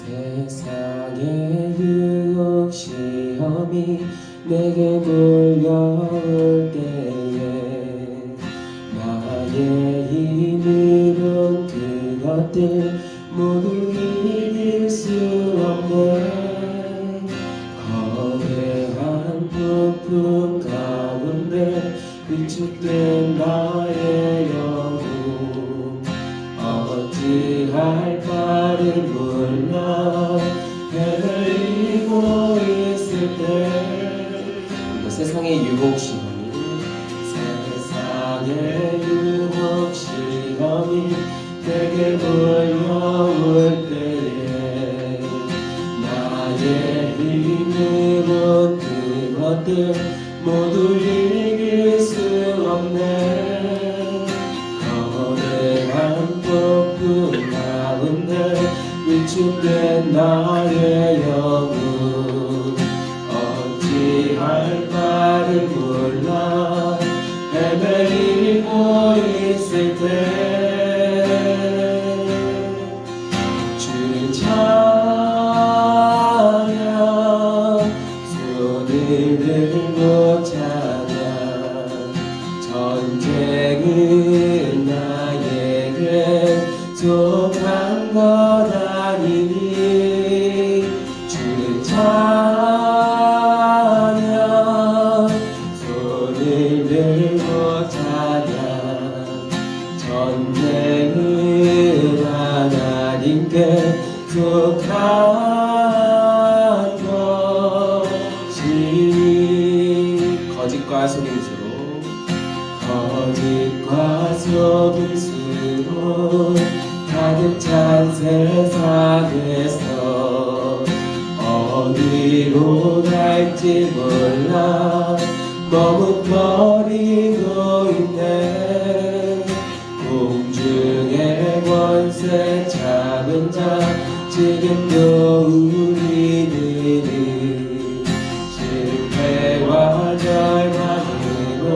세상의 유혹 시험이 내게 몰려올 때에 나의 힘으론 그것들 모두 이길 수 없네. 거대한 폭풍 가운데 위축된 나의 영혼 어찌할 바를 몰라 헤매이고 있을 때 세상의 유혹 시험이 유혹 시험이 내게 몰려올 때에 나의 힘으론 그것들 모두 이길 수 없네. 거대한 폭풍 가운데 위축된 나의 영혼 어찌할 바를 몰라 헤매이고 있을 때 주 찬양 손을 들고 찬양 전쟁은 나에게 속한 것 아니니 주 찬양 손을 들고 찬양 전쟁은 하나님께 속한 것이니 거짓과 속임수로 가득 찬 세상에서 어디로 갈지 몰라 머뭇거리고 있네. 공중의 권세 잡은 자 지금도 우리들은 실패와 절망으로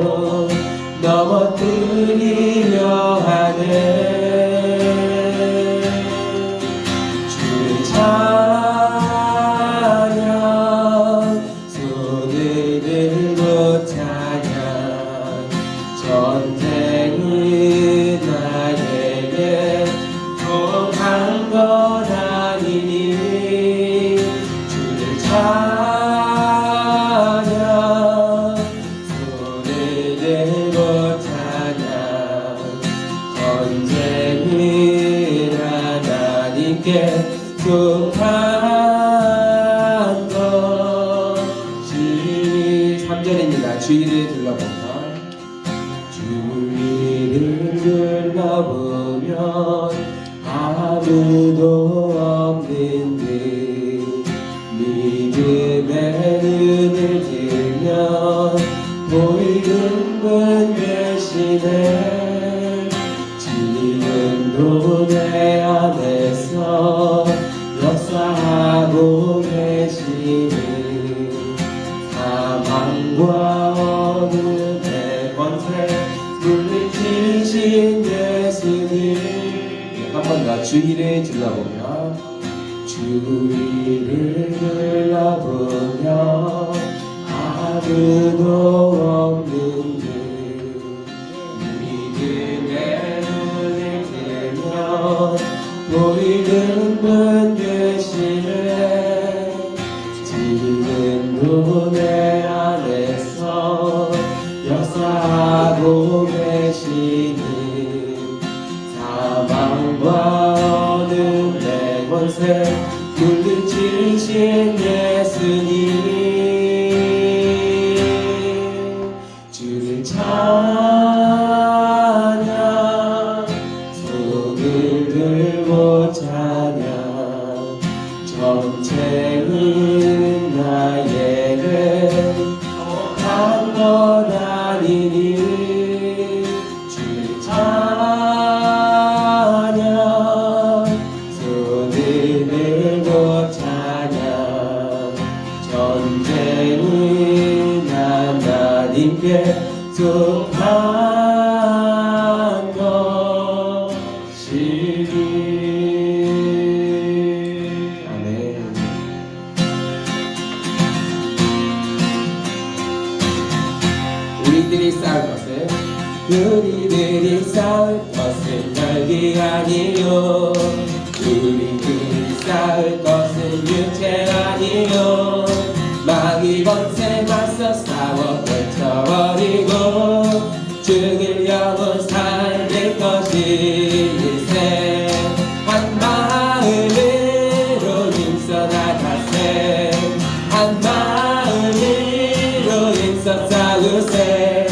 넘어뜨리려 하네. 주 찬양 손을 들고 찬양 전쟁은 나에게 속한 것 아니니 주를 찬양 손을 들고 찬양 전쟁은 하나님께 속한 것이 3절입니다. 주위를 둘러보면 아무도 없는 듯 믿음의 눈을 들면 보이는 분 계시네. 지금도 내 안에서 역사하고 계시는 사망과 어둠의 권세 물리치신 예수님. 한 번 더 주위를 둘러보면 아무도 없는 듯 믿음의 눈을 뜨면 보이는 분 계시네. 지금도 내 안에서 역사하고 계시는 사망과 어둠의 권세 물리치신 예수님. 주를 찬양 손을 들고 찬양 전쟁은 나에게 속한 것 아니니 주를 찬양 손을 들고 찬양 전쟁은 하나님께 속한 것이니. 아멘. 우리들이 싸울 것은 육체 아니요 마귀 권세 맞서 싸워 펼쳐버리고 죽을 영혼 살릴 것일세 한 마음으로 힘써 나가세 한 마음으로 힘써 싸우세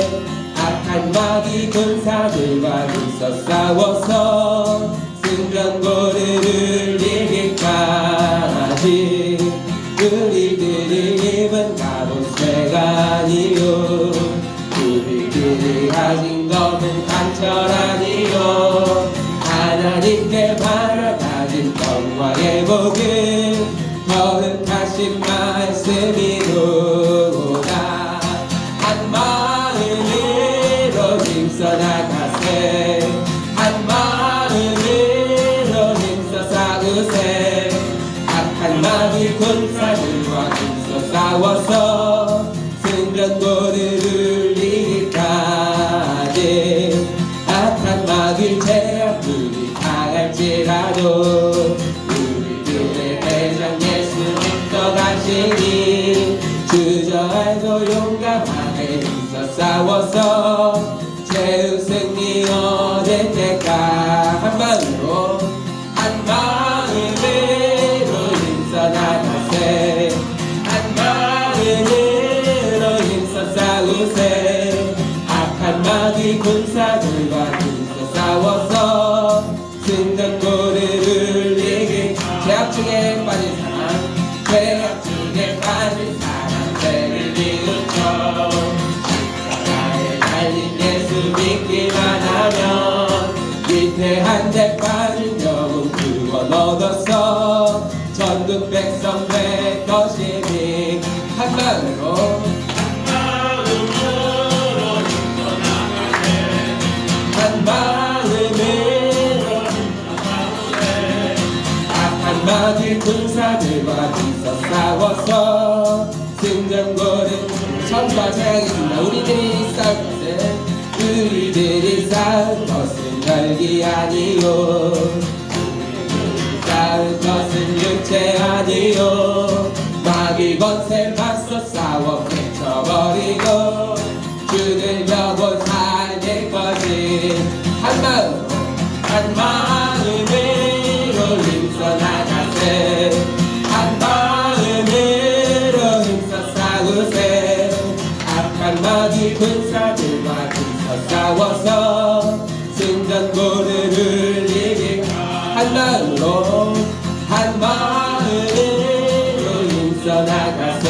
악한 마귀 군사들과 힘써 싸워서 승전고를 이기까지 우리들이 입은 갑옷쇠가 아니요 우리들이 가진 것은 강철 아니요 하나님께 바라가진 영광의 복은 거룩하신 말씀이로다 한 마음으로 힘써 나가세 한 마음으로 힘써 싸우세 악한 마귀 군사들과 힘써 싸워서 승전고를 이기까지 악한 마귀 제압들이 당할지라도 우리들의 대장 예수 믿어 가시니 주저알고 용감하게 힘써 싸워서 최후 승리 얻을 때까 한 마음으로 힘써 나가세 한 마음으로 힘써 싸우세 악한 마귀 군사들과 힘써 싸워서 승전고를 이기 죄악 중에 빠진 사람 죄악 중에 빠진 사람 죄를 비웃죠 십자가에 달린 예수 믿기만 하면 위태한 데 빠진 영혼 구원 얻었어 전국 백성 될 것이니 한 마음으로 한 마음으로 악한 마귀 군사들과 힘써 싸워서 승전고를 천과 재앙이십니다 우리들이 싸울 것은 혈기 아니요 싸울 것은 육체 아니요 마귀 권세 맞서 싸워 펼쳐버리고 죽을 영혼 살릴 것이 한 마음으로 힘써 나가세 한 마음으로 힘써 싸우세 악한 마귀 군사들과 힘써 싸워서 승전고를 이기 한 마음으로 힘써 나가세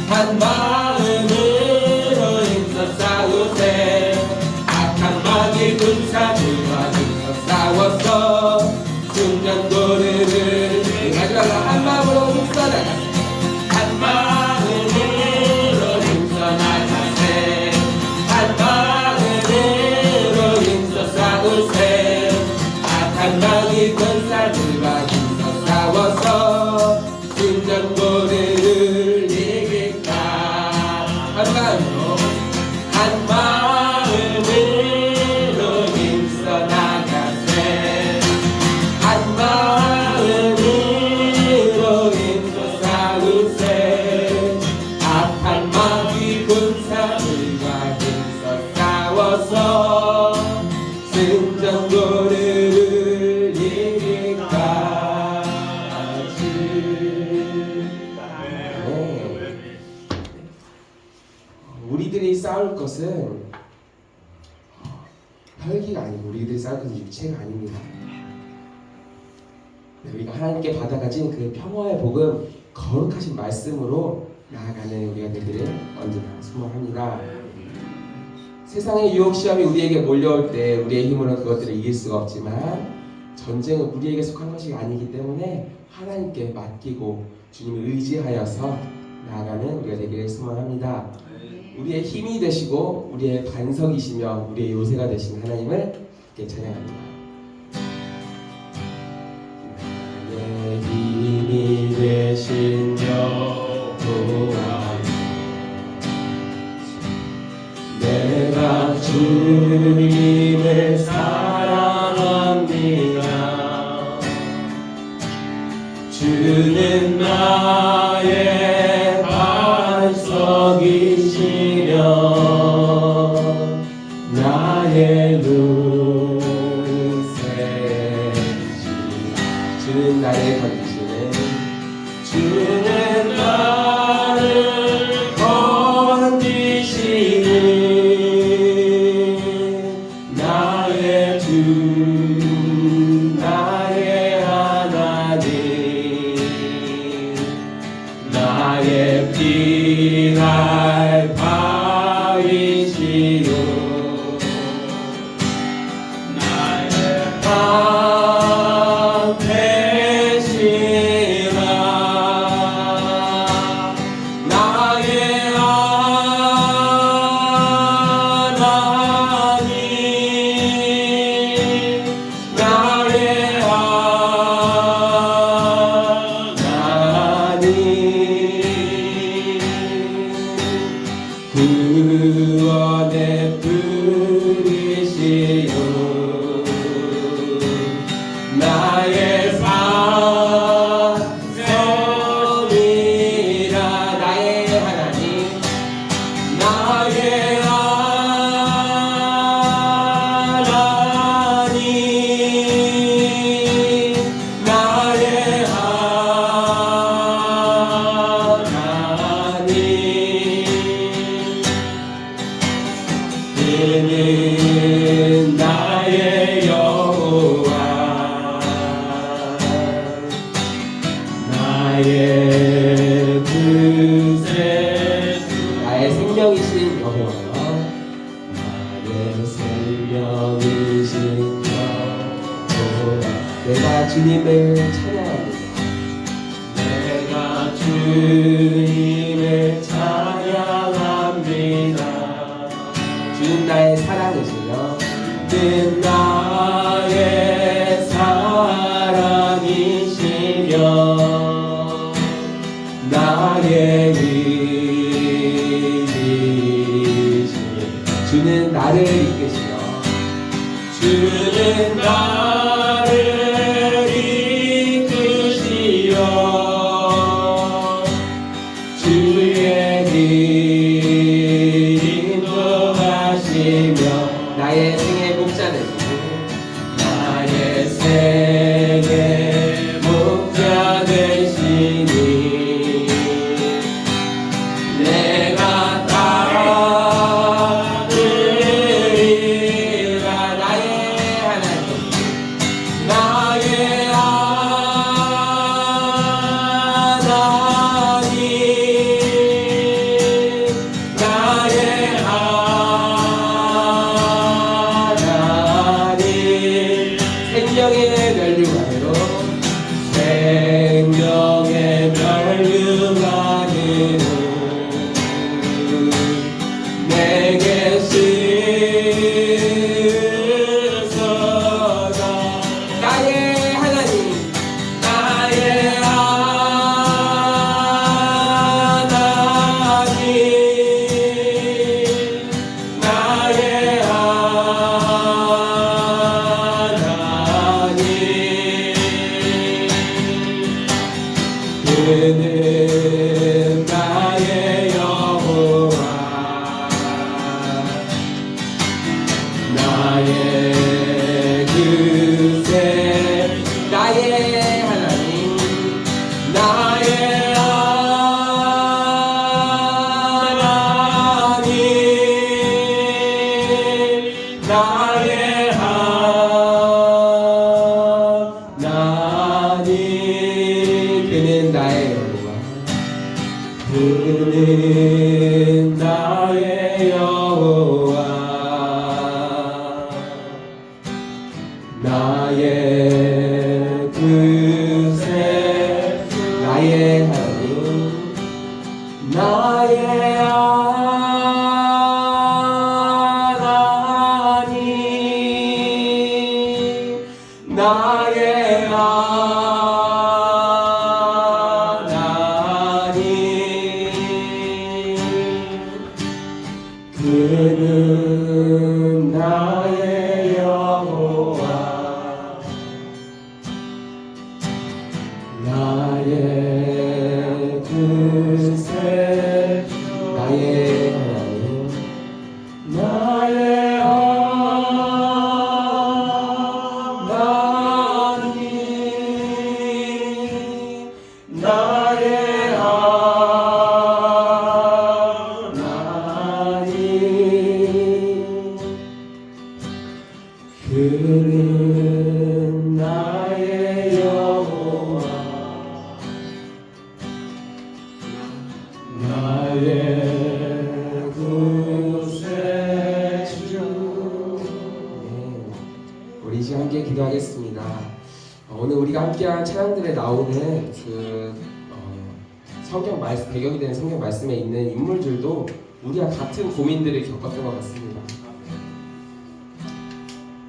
한 마음으로 힘써 싸우세 악한 마귀 군사들과 힘써 싸워서 승전고를 마지막으로 한 마음으로 힘써 나가세 한 마음으로 힘써 나가세 한 마음으로 힘써 싸우세 악한 마귀 군사들과 힘써 싸워서 승전고를 이기까 한 마음으로 힘써 나가세 한 마음으로 힘써 싸우세 악한 마귀 군사들과 힘써 싸워서 승전고를 이기까지 우리들이 싸울 것은 혈기가 아니고 우리들이 싸울 것은 육체가 아닙니다. 우리가 하나님께 받아가진 그 평화의 복음 거룩하신 말씀으로 나아가는 우리가 되기를 언제나 소망합니다. 세상의 유혹 시험이 우리에게 몰려올 때 우리의 힘으로는 그것들을 이길 수가 없지만 전쟁은 우리에게 속한 것이 아니기 때문에 하나님께 맡기고 주님을 의지하여서 나아가는 우리가 되기를 소망합니다. 우리의 힘이 되시고 우리의 반석이시며 우리의 요새가 되신 하나님을 찬양합니다. 나의 힘이 되신 여호와 내가 주님을 사랑합니다. 주는 나의 반석이시며 나의 눈새시라. 주는 나를 건지시는, 주는 나를 건지시는 나의 주, 나의 하나님, 나의 피할 바위시요 나의 방패시라. 나의 하나님, 나의 하나님, 구원의 뿌리시요 나의 산성이라. 나의 하나님, 나의 하나님, 나의 하나님, 그는 나의 여호와, 나의 구세주, 나의 생명이신 여호와, 나의 생명이신 여호와. 내가 주님을 찬양합니다. 내가 주님을 찬양합니다. 주는 나의 사랑이시며, 주는 나의 사랑이시며 나의 의지시며. 주는 나를 이끄시며, 주는 나를 이끄시며 주의 길 인도하시며 나의 생의 목자 되시고, 나의 생의 목자 되시니 내가 따르리라. 나의 하나님, 나의 하나님, 나의 하나님, 생명의 멸류관으로, 생명의 멸류관으로 내게 쓰소서. 나의 하나님, 나의 하나님, 나의 하나님, 그는 나의 여호와, 나의 그새, 나의 하나님, 나의 하나님, 나의 하나님, 그는 나의 여호와, 그는 나의 여호와, 나의 그새, 나의 하나님, 나의 하나님, 나의 하나님, 그는 나의 여호와, 나의 나의 그새 나의 하나님 나의 하나님 나의 하나님 그는 나의 여호와 나의 구세주. 우리 이제 함께 기도하겠습니다. 오늘 우리가 함께한 찬양들에 나오는 성경 말씀, 배경이 되는 성경 말씀에 있는 인물들도 우리와 같은 고민들을 겪었던 것 같습니다.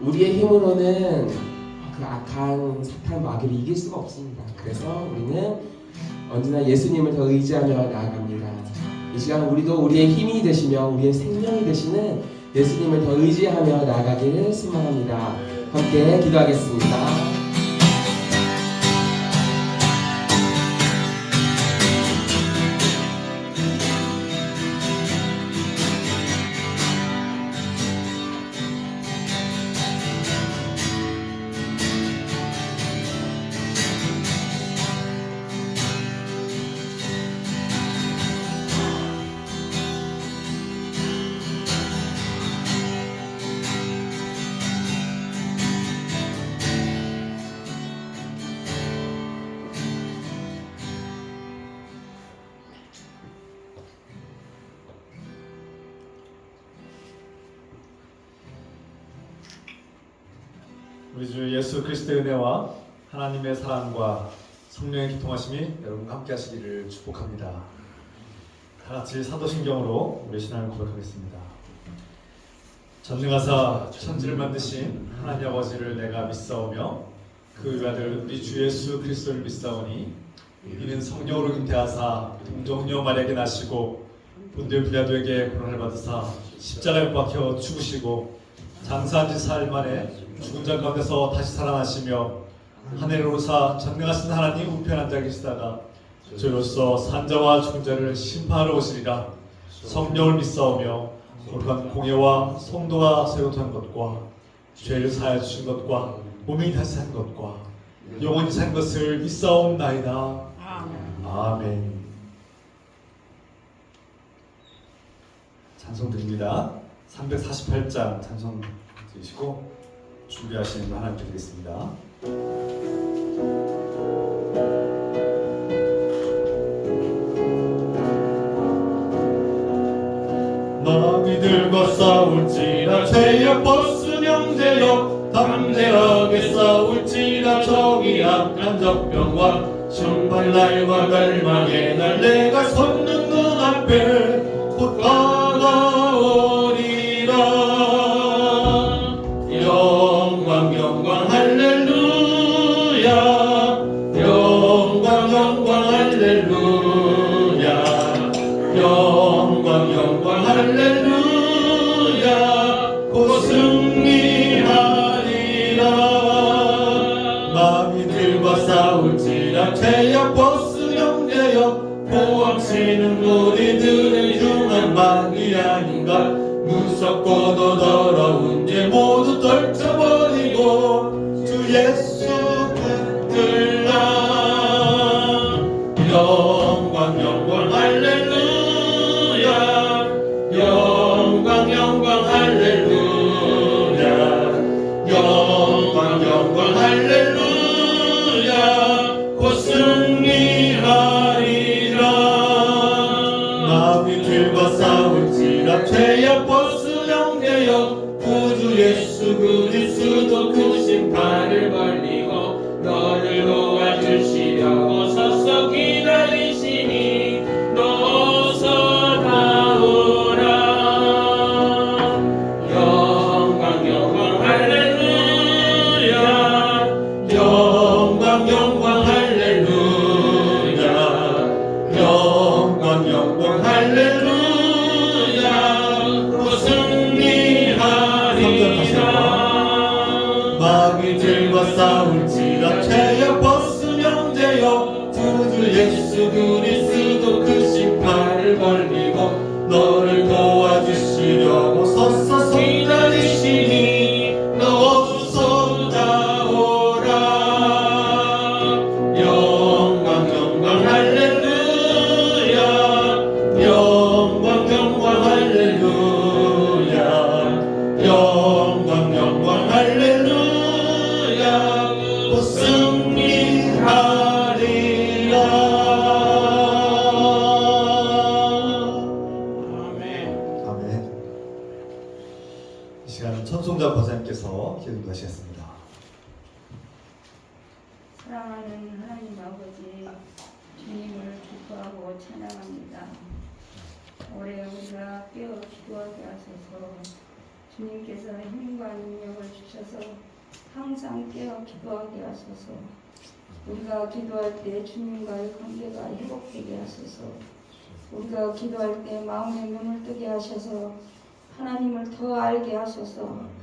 우리의 힘으로는 그 악한 사탄 마귀를 이길 수가 없습니다. 그래서 우리는 언제나 예수님을 더 의지하며 나아갑니다. 이 시간 우리도 우리의 힘이 되시며 우리의 생명이 되시는 예수님을 더 의지하며 나아가기를 소망합니다. 함께 기도하겠습니다. 우리 주 예수 그리스도의 은혜와 하나님의 사랑과 성령의 기통하심이 여러분과 함께 하시기를 축복합니다. 다같이 사도신경으로 우리 신앙을 고백하겠습니다. 전능하사 천지를 만드신 하나님 아버지를 내가 믿사오며 그 외아들 우리 주 예수 그리스도를 믿사오니 이는 성령으로 잉태하사 동정녀 마리아에게 나시고 본디오 빌라도에게 고난을 받으사 십자가에 못 박혀 죽으시고 장사한 지 사흘 만에 죽은 자 가운데서 다시 살아나시며 하늘에 오르사 전능하신 하나님 우편에 앉아 계시다가 저로서 산자와 죽은 자를 심판하러 오시리라. 성령을 믿사오며 거룩한 공예와 성도가 세우한 것과 죄를 사하여 주신 것과 몸이 다시 산 것과 영원히 산 것을 믿사옵나이다. 아멘. 찬송 드립니다. 348장 찬송 드리시고 준비하시는 분 하나님께 드리겠습니다. 마귀들과 싸울지라 죄악 벗은 형제여 담대하게 싸울지라 저기 악한 적병과 정말 날과 멸망의 날 내가 섰는 눈앞에 곧 다가오리라. 영광 영광 할렐루야 영광 영광 할렐루야 영광 영광 할렐루야 곧 승리하리라. 마귀들과 싸울지라 죄악 벗은 형제여 보암치는 우리들의 흉한 마귀 아닌가. 무섭고도 더러운 죄 모두 떨쳐버리고 주 예수 붙들라. 영광 영광 할렐루야 영광 영광 할렐루야 영광 영광 할렐루야 곧 승리하리라. 마귀들과 싸울지라 죄악 벗은 형제여 구주 예수 그리스도 그 심판을 벌리고 너를 도와주시려고 서서 기다리시니 너서 나오라. 영광 영광 할렐루야 영광 영광 할렐루야 영광 영광 할렐루야 곧 승리하리라. 마귀들과 싸울지라 죄악 벗은 형제여 구주 예수 그리스도 그 신발을 벌리고 너를 도와주시려고 서서 기다리시니 너 없어도 나오라. 영광 영광 할렐루야. 영광 영광 할렐루야. 영광 영광 할렐루야. 곧 승리하리라. 아멘. 이 시간은 천송자 과장님께서 기도하시겠습니다. 사랑하는 하나님 아버지, 주님을 기뻐하고 찬양합니다. 올해 우리가 깨어 기도하게 하소서. 주님께서 힘과 능력을 주셔서 항상 깨어 기도하게 하소서. 우리가 기도할 때 주님과의 관계가 회복되게 하소서. 우리가 기도할 때 마음의 눈을 뜨게 하셔서 하나님을 더 알게 하소서.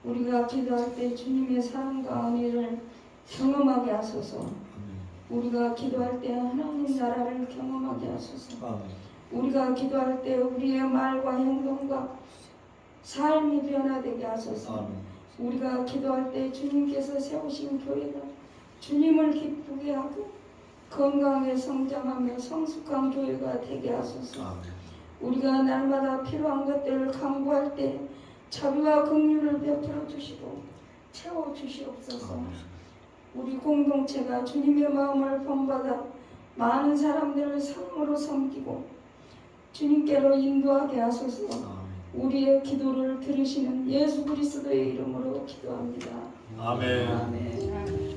우리가 기도할 때 주님의 사랑과 은혜를 경험하게 하소서. 우리가 기도할 때 하나님 나라를 경험하게 하소서. 우리가 기도할 때 우리의 말과 행동과 삶이 변화되게 하소서. 우리가 기도할 때 주님께서 세우신 교회가 주님을 기쁘게 하고 건강하게 성장하며 성숙한 교회가 되게 하소서. 우리가 날마다 필요한 것들을 강구할 때 자비와 긍휼을 베풀어 주시고 채워 주시옵소서. 우리 공동체가 주님의 마음을 본받아 많은 사람들을 삶으로 섬기고 주님께로 인도하게 하소서. 우리의 기도를 들으시는 예수 그리스도의 이름으로 기도합니다. 아멘. 아멘.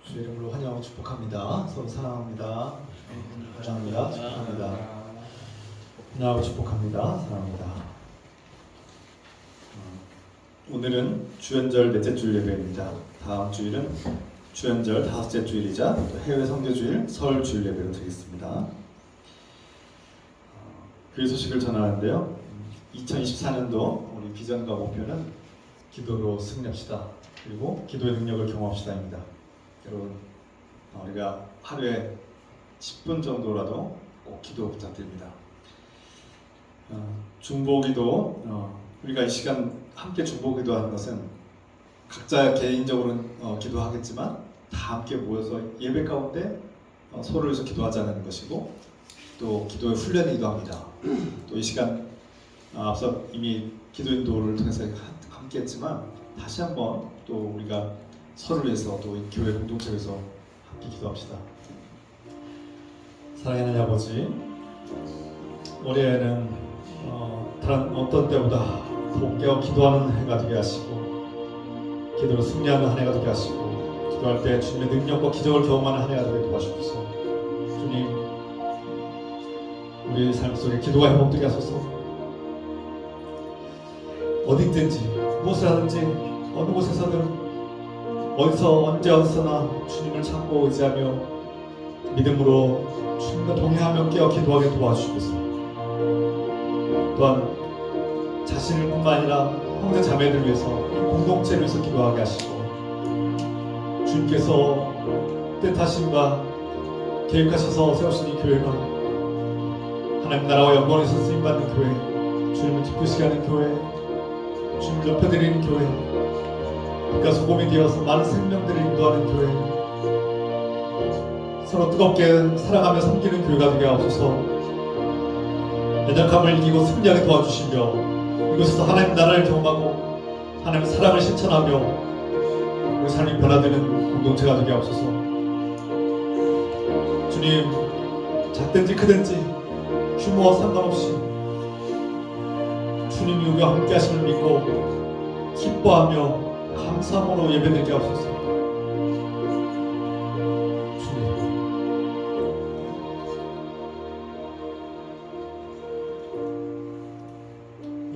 주의 이름으로 환영하고 축복합니다. 서로 사랑합니다. 사랑합니다. 축복합니다. 환영하고 축복합니다. 사랑합니다. 오늘은 주연절 넷째 주일 예배입니다. 다음 주일은 주연절 다섯째 주일이자 또 해외 선교주일 설 주일 예배로 드리겠습니다. 교회 소식을 전하는데요. 2024년도 우리 비전과 목표는 기도로 승리합시다. 그리고 기도의 능력을 경험합시다입니다. 여러분, 우리가 하루에 10분 정도라도 꼭 기도 부탁드립니다. 중보기도, 우리가 이 시간 함께 중보기도 하는 것은 각자 개인적으로는 기도하겠지만 다 함께 모여서 예배 가운데 서로를 위해서 기도하자는 것이고, 또 기도의 훈련이기도 합니다. 또 이 시간 앞서 이미 기도 인도를 통해서 함께 했지만 다시 한번 또 우리가 서로를 위해서 또 이 교회 공동체를 위해서 함께 기도합시다. 사랑하는 아버지, 올해에는 다른 어떤 때보다 더 깨어 기도하는 해가 되게 하시고 기도로 승리하는 한 해가 되게 하시고 기도할 때 주님의 능력과 기적을 경험하는 한 해가 되게 도와주옵소서. 주님, 우리의 삶 속에 기도가 회복되게 하소서. 어디든지 무엇을 하든지 어느 곳에서든 어디서 언제 어디서나 주님을 찾고 의지하며 믿음으로 주님과 동행하며 깨어 기도하게 도와주시옵소서. 또한 자신을 뿐만 아니라 형제 자매들 위해서 공동체를 위해서 기도하게 하시고 주님께서 뜻하심과 계획하셔서 세우신 이 교회가 하나님 나라와 영광에서 쓰임받는 교회, 주님을 기쁘시게 하는 교회, 주님을 높여드리는 교회, 그러니까 소금이 되어서 많은 생명들을 인도하는 교회, 서로 뜨겁게 사랑하며 섬기는 교회가 되게 하옵소서. 연약함을 이기고 승리하게 도와주시며 이곳에서 하나님 나라를 경험하고 하나님의 사랑을 실천하며 우리 삶이 변화되는 공동체가 되게 하옵소서. 주님, 작든지 크든지 규모와 상관없이 주님이 우리와 함께 하심을 믿고 기뻐하며 감사함으로 예배드리게 하옵소서. 주님,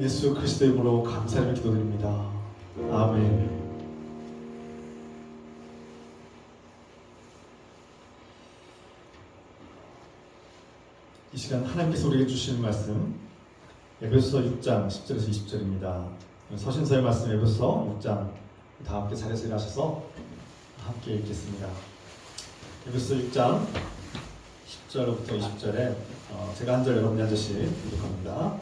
예수 그리스도의 이름으로 감사를 기도드립니다. 아멘. 이 시간 하나님께서 우리에게 주시는 말씀 에베소서 6장 10절에서 20절입니다. 서신서의 말씀 에베소서 6장 다 함께 자리에서 일어나셔서 함께 읽겠습니다. 에베소서 6장 10절부터 20절에 제가 한 절 여러분이 한 절씩 읽어갑니다.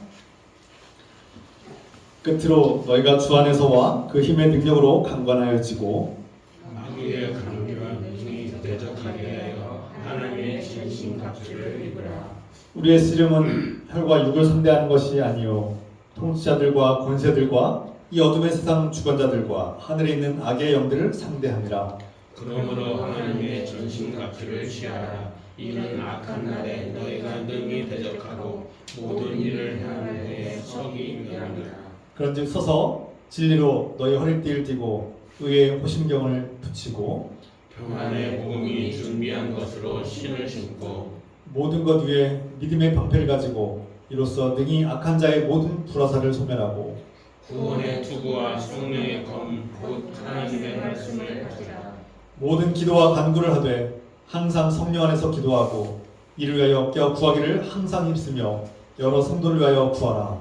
끝으로 너희가 주 안에서와 그 힘의 능력으로 강건하여지고 마귀의 강요와 능히 대적하게 하여 하나님의 진심갑주를 입으라. 우리의 씨름은 혈과 육을 상대하는 것이 아니요 통치자들과 권세들과 이 어둠의 세상 주관자들과 하늘에 있는 악의 영들을 상대함이라. 그러므로 하나님의 전신갑주를 취하라. 이는 악한 날에 너희가 능히 대적하고 모든 일을 행하는 데에 성이 위함이라. 그런즉 서서 진리로 너희 허리띠를 띠고 의의 호심경을 붙이고 평안의 복음이 준비한 것으로 신을 신고 모든 것 위에 믿음의 방패를 가지고 이로써 능히 악한 자의 모든 불화살을 소멸하고 구원의 투구와 성령의 검 곧 하나님의 말씀을 가지라. 모든 기도와 간구를 하되 항상 성령 안에서 기도하고 이를 위하여 껴 구하기를 항상 힘쓰며 여러 성도를 위하여 구하라.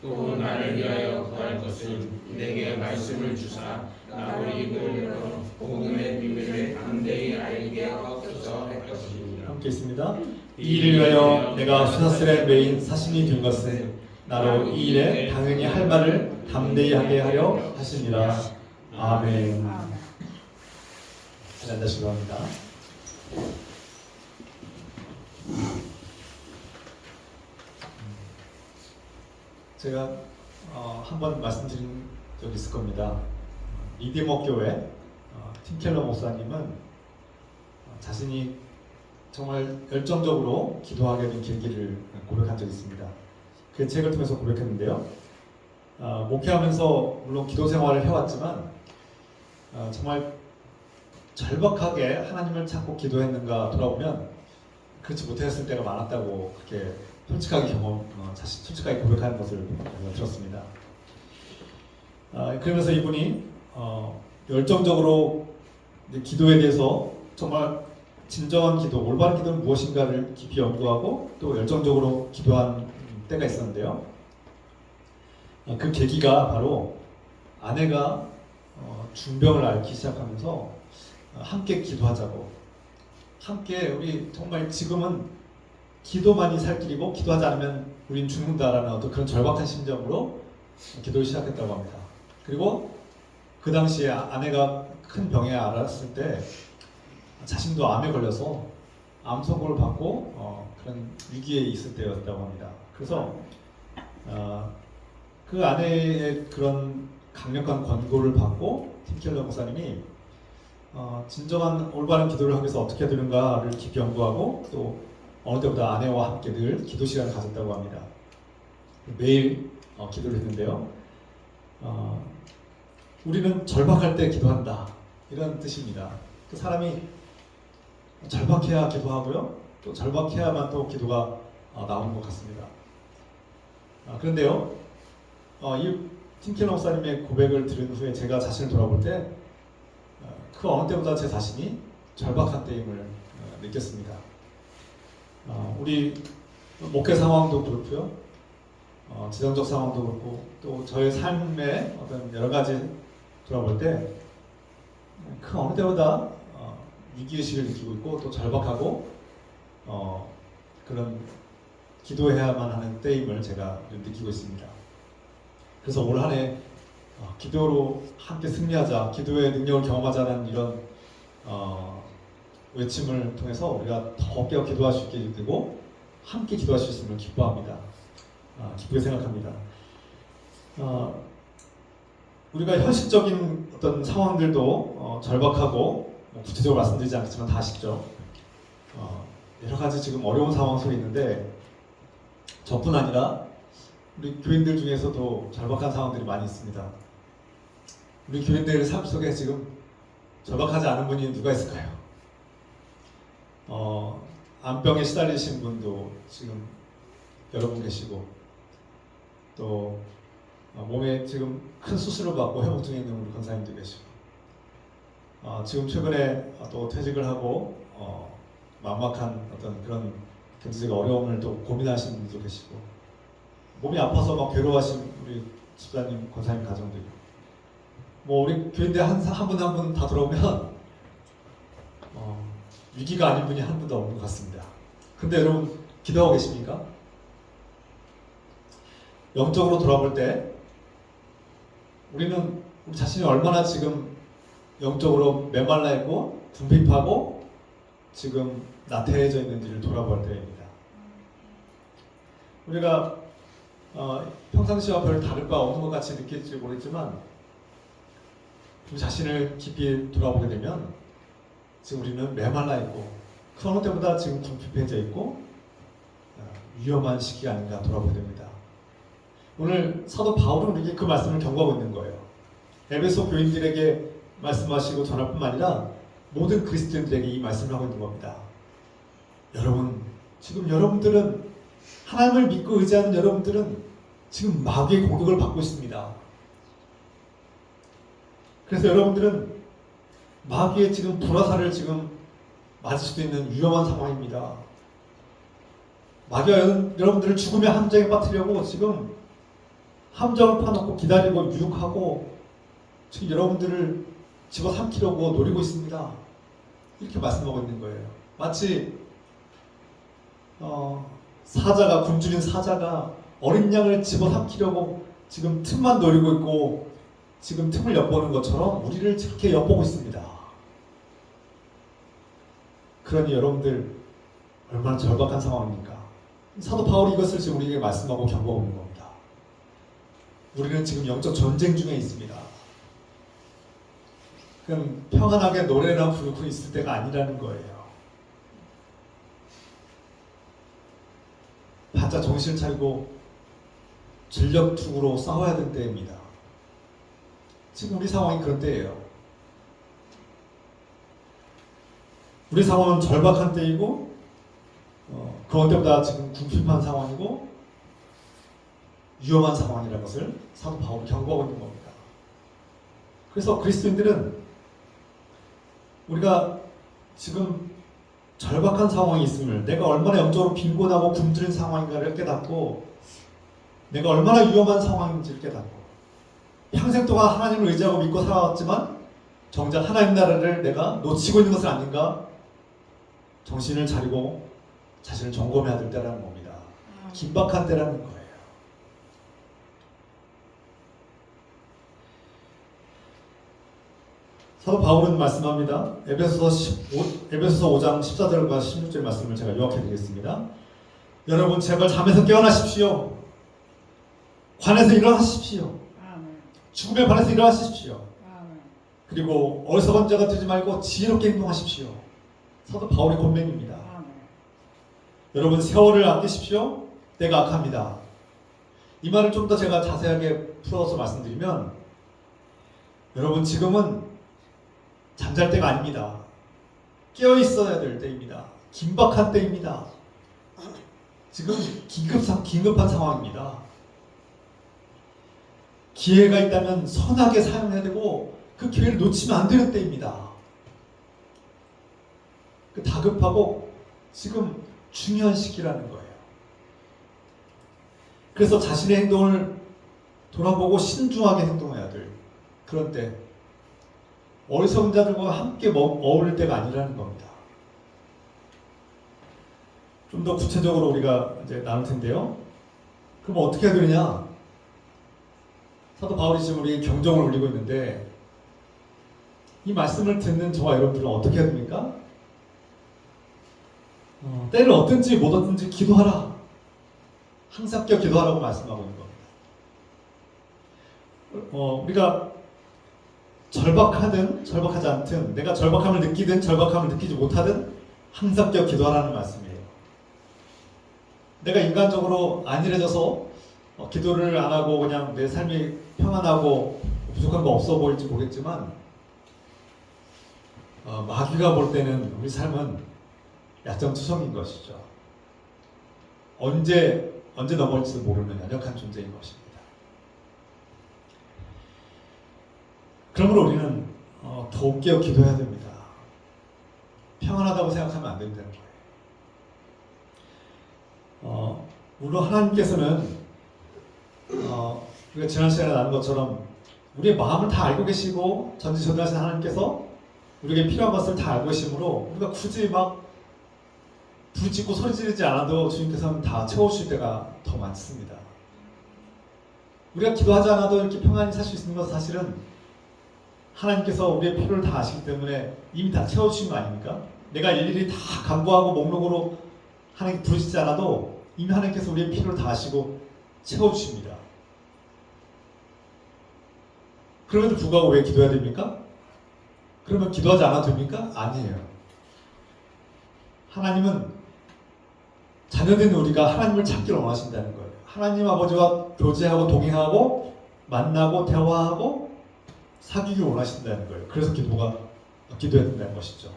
또 나를 위하여 구할 것은 내게 말씀을 주사 나로 입을 열어 복음의 비밀을 담대히 알게 하옵소서 할 것입니다. 함께 있습니다. 이 일을 위하여 내가 수사슬에 매인 사신이 된 것은 나로 이 일에 당연히 할 말을 담대히 하게 하려 하시니라. 아멘. 잘 앉으시기 바랍니다. 제가 한번 말씀드린 적이 있을 겁니다. 리디머 교회 팀켈러 목사님은 자신이 정말 열정적으로 기도하게 된 계기를 고백한 적이 있습니다. 그 책을 통해서 고백했는데요. 목회하면서 물론 기도 생활을 해왔지만 정말 절박하게 하나님을 찾고 기도했는가 돌아보면 그렇지 못했을 때가 많았다고 그렇게 솔직하게 자신 솔직하게 고백하는 것을 들었습니다. 그러면서 이분이 열정적으로 기도에 대해서 정말 진정한 기도, 올바른 기도는 무엇인가를 깊이 연구하고 또 열정적으로 기도한 때가 있었는데요. 그 계기가 바로 아내가 중병을 앓기 시작하면서 함께 기도하자고, 함께 우리 정말 지금은 기도만이 살 길이고 기도하지 않으면 우린 죽는다라는 어떤 그런 절박한 심정으로 기도를 시작했다고 합니다. 그리고 그 당시에 아내가 큰 병에 앓았을 때 자신도 암에 걸려서 암 선고를 받고 그런 위기에 있을 때였다고 합니다. 그래서 그 아내의 그런 강력한 권고를 받고 팀켈러 목사님이 진정한 올바른 기도를 하기 위해서 어떻게 해야 되는가를 깊이 연구하고 또 어느 때보다 아내와 함께 늘 기도 시간을 가졌다고 합니다. 매일 기도를 했는데요. 우리는 절박할 때 기도한다, 이런 뜻입니다. 그 사람이 절박해야 기도하고요, 또 절박해야만 또 기도가 나오는 것 같습니다. 그런데요, 이 팀켈러 목사님의 고백을 들은 후에 제가 자신을 돌아볼 때 그 어느 때보다 제 자신이 절박한 때임을 느꼈습니다. 우리 목회 상황도 그렇고요, 지정적 상황도 그렇고 또 저의 삶의 어떤 여러 가지 돌아볼 때 그 어느 때보다 위기의식을 느끼고 있고 또 절박하고 그런 기도해야만 하는 때임을 제가 느끼고 있습니다. 그래서 올 한 해 기도로 함께 승리하자, 기도의 능력을 경험하자는 이런 외침을 통해서 우리가 더 깨어 기도할 수 있게 되고 함께 기도할 수 있음을 기뻐합니다. 기쁘게 생각합니다. 우리가 현실적인 어떤 상황들도 절박하고, 구체적으로 말씀드리지 않겠지만 다 아시죠? 여러 가지 지금 어려운 상황 속에 있는데 저뿐 아니라 우리 교인들 중에서도 절박한 상황들이 많이 있습니다. 우리 교인들의 삶 속에 지금 절박하지 않은 분이 누가 있을까요? 암병에 시달리신 분도 지금 여러분 계시고, 또 몸에 지금 큰 수술을 받고 회복 중에 있는 우리 권사님도 계시고, 지금 최근에 또 퇴직을 하고 막막한 어떤 그런 경제적 어려움을 또 고민하시는 분들도 계시고 몸이 아파서 막 괴로워하시는 우리 집사님, 권사님 가정도 있고 뭐 우리 교인들 한 분 한 분 다 들어오면 위기가 아닌 분이 한 분도 없는 것 같습니다. 근데 여러분 기도하고 계십니까? 영적으로 돌아볼 때 우리는 우리 자신이 얼마나 지금 영적으로 메말라 있고 궁핍하고 지금 나태해져 있는지를 돌아볼 때입니다. 우리가 평상시와 별 다를 바 없는 것 같이 느낄지 모르겠지만 우리 자신을 깊이 돌아보게 되면 지금 우리는 메말라 있고 그 어느 때보다 지금 궁핍해져 있고 위험한 시기가 아닌가 돌아보게 됩니다. 오늘 사도 바울은 우리에게 그 말씀을 경고하고 있는 거예요. 에베소 교인들에게 말씀하시고 전할 뿐만 아니라 모든 그리스도인들에게 이 말씀을 하고 있는 겁니다. 여러분, 지금 여러분들은 하나님을 믿고 의지하는 여러분들은 지금 마귀의 공격을 받고 있습니다. 그래서 여러분들은 마귀의 지금 불화살을 지금 맞을 수도 있는 위험한 상황입니다. 마귀가 여러분들을 죽음의 함정에 빠뜨리려고 지금 함정을 파놓고 기다리고 유혹하고 지금 여러분들을 집어삼키려고 노리고 있습니다. 이렇게 말씀하고 있는 거예요. 마치 사자가 굶주린 사자가 어린 양을 집어삼키려고 지금 틈만 노리고 있고 지금 틈을 엿보는 것처럼 우리를 그렇게 엿보고 있습니다. 그러니 여러분들 얼마나 절박한 상황입니까? 사도 바울이 이것을 지금 우리에게 말씀하고 경고하고 있는 겁니다. 우리는 지금 영적 전쟁 중에 있습니다. 그냥 평안하게 노래나 부르고 있을 때가 아니라는 거예요. 바짝 정신을 차리고 전력투구로 싸워야 될 때입니다. 지금 우리 상황이 그런 때예요. 우리 상황은 절박한 때이고 그 때보다 지금 궁핍한 상황이고 위험한 상황이라는 것을 사도 바울이 경고하고 있는 겁니다. 그래서 그리스도인들은 우리가 지금 절박한 상황이 있음을, 내가 얼마나 영적으로 빈곤하고 굶주린 상황인가를 깨닫고 내가 얼마나 위험한 상황인지를 깨닫고 평생 동안 하나님을 의지하고 믿고 살아왔지만 정작 하나님 나라를 내가 놓치고 있는 것은 아닌가 정신을 차리고 자신을 점검해야 될 때라는 겁니다. 긴박한 때라는 거예요. 사도 바울은 말씀합니다. 에베소서 5장 14절과 16절 말씀을 제가 요약해 드리겠습니다. 여러분 제발 잠에서 깨어나십시오. 관에서 일어나십시오. 죽음의 관에서 일어나십시오. 그리고 어리석은 자가 되지 말고 지혜롭게 행동하십시오. 사도 바울의 권면입니다. 여러분 세월을 아끼십시오. 때가 악합니다. 이 말을 좀 더 제가 자세하게 풀어서 말씀드리면 여러분 지금은 잠잘 때가 아닙니다. 깨어 있어야 될 때입니다. 긴박한 때입니다. 지금 긴급한 상황입니다. 기회가 있다면 선하게 사용해야 되고 그 기회를 놓치면 안 되는 때입니다. 다급하고 지금 중요한 시기라는 거예요. 그래서 자신의 행동을 돌아보고 신중하게 행동해야 될 그런 때, 어리석은 자들과 함께 어울릴 때가 아니라는 겁니다. 좀 더 구체적으로 우리가 이제 나눌 텐데요. 그럼 어떻게 해야 되느냐? 사도 바울이 지금 우리 경종을 울리고 있는데 이 말씀을 듣는 저와 여러분들은 어떻게 해야 됩니까? 때를 얻든지 못 얻든지 기도하라. 항상 껴 기도하라고 말씀하고 있는 겁니다. 우리가 절박하든 절박하지 않든, 내가 절박함을 느끼든 절박함을 느끼지 못하든 항상 껴 기도하라는 말씀이에요. 내가 인간적으로 안일해져서 기도를 안 하고 그냥 내 삶이 평안하고 부족한 거 없어 보일지 모르겠지만 마귀가 볼 때는 우리 삶은 약점투성인 것이죠. 언제 넘어질지도 모르는 연약한 존재인 것입니다. 그러므로 우리는 더욱 깨어 기도해야 됩니다. 평안하다고 생각하면 안 된다는 거예요. 물론 하나님께서는 우리가 지난 시간에 나눈 것처럼 우리의 마음을 다 알고 계시고 전지전능하신 하나님께서 우리에게 필요한 것을 다 알고 계시므로 우리가 굳이 막 부르짖고 소리 지르지 않아도 주님께서는 다 채워주실 때가 더 많습니다. 우리가 기도하지 않아도 이렇게 평안히 살 수 있는 것은 사실은 하나님께서 우리의 필요를 다 아시기 때문에 이미 다 채워주신 거 아닙니까? 내가 일일이 다 간구하고 목록으로 하나님께 부르짖지 않아도 이미 하나님께서 우리의 필요를 다 아시고 채워주십니다. 그럼에도 불구하고 왜 기도해야 됩니까? 그러면 기도하지 않아도 됩니까? 아니에요. 하나님은 자녀된 우리가 하나님을 찾기를 원하신다는 거예요. 하나님 아버지와 교제하고 동행하고 만나고 대화하고 사귀길 원하신다는 거예요. 그래서 기도해야 된다는 것이죠.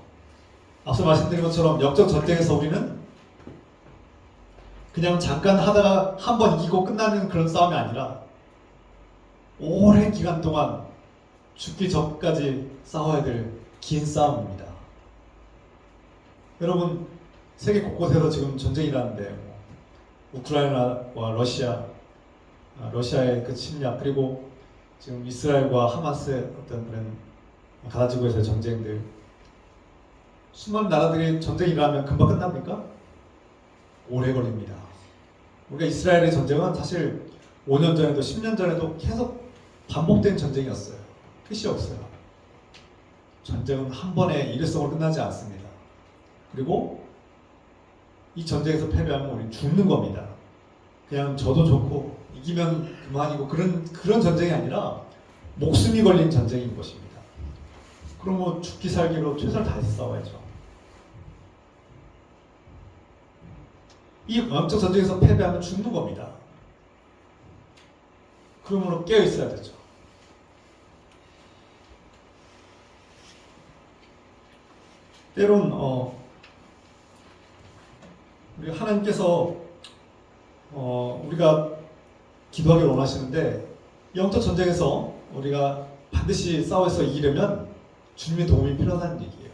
앞서 말씀드린 것처럼 영적 전쟁에서 우리는 그냥 잠깐 하다가 한 번 이기고 끝나는 그런 싸움이 아니라 오랜 기간 동안 죽기 전까지 싸워야 될 긴 싸움입니다. 여러분, 세계 곳곳에서 지금 전쟁이 일어나는데 우크라이나와 러시아의 그 침략, 그리고 지금 이스라엘과 하마스의 어떤 그런 가나지구에서의 전쟁들, 수많은 나라들이 전쟁이 일어나면 금방 끝납니까? 오래 걸립니다. 우리가 이스라엘의 전쟁은 사실 5년 전에도 10년 전에도 계속 반복된 전쟁이었어요. 끝이 없어요. 전쟁은 한 번에 일회성으로 끝나지 않습니다. 그리고 이 전쟁에서 패배하면 우리 죽는 겁니다. 그냥 져도 좋고 이기면 그만이고 그런 전쟁이 아니라 목숨이 걸린 전쟁인 것입니다. 그러면 죽기 살기로 최선을 다해서 싸워야죠. 이 영적 전쟁에서 패배하면 죽는 겁니다. 그러므로 깨어 있어야 되죠. 때론 우리 하나님께서 우리가 기도하기를 원하시는데 영적 전쟁에서 우리가 반드시 싸워서 이기려면 주님의 도움이 필요하다는 얘기예요.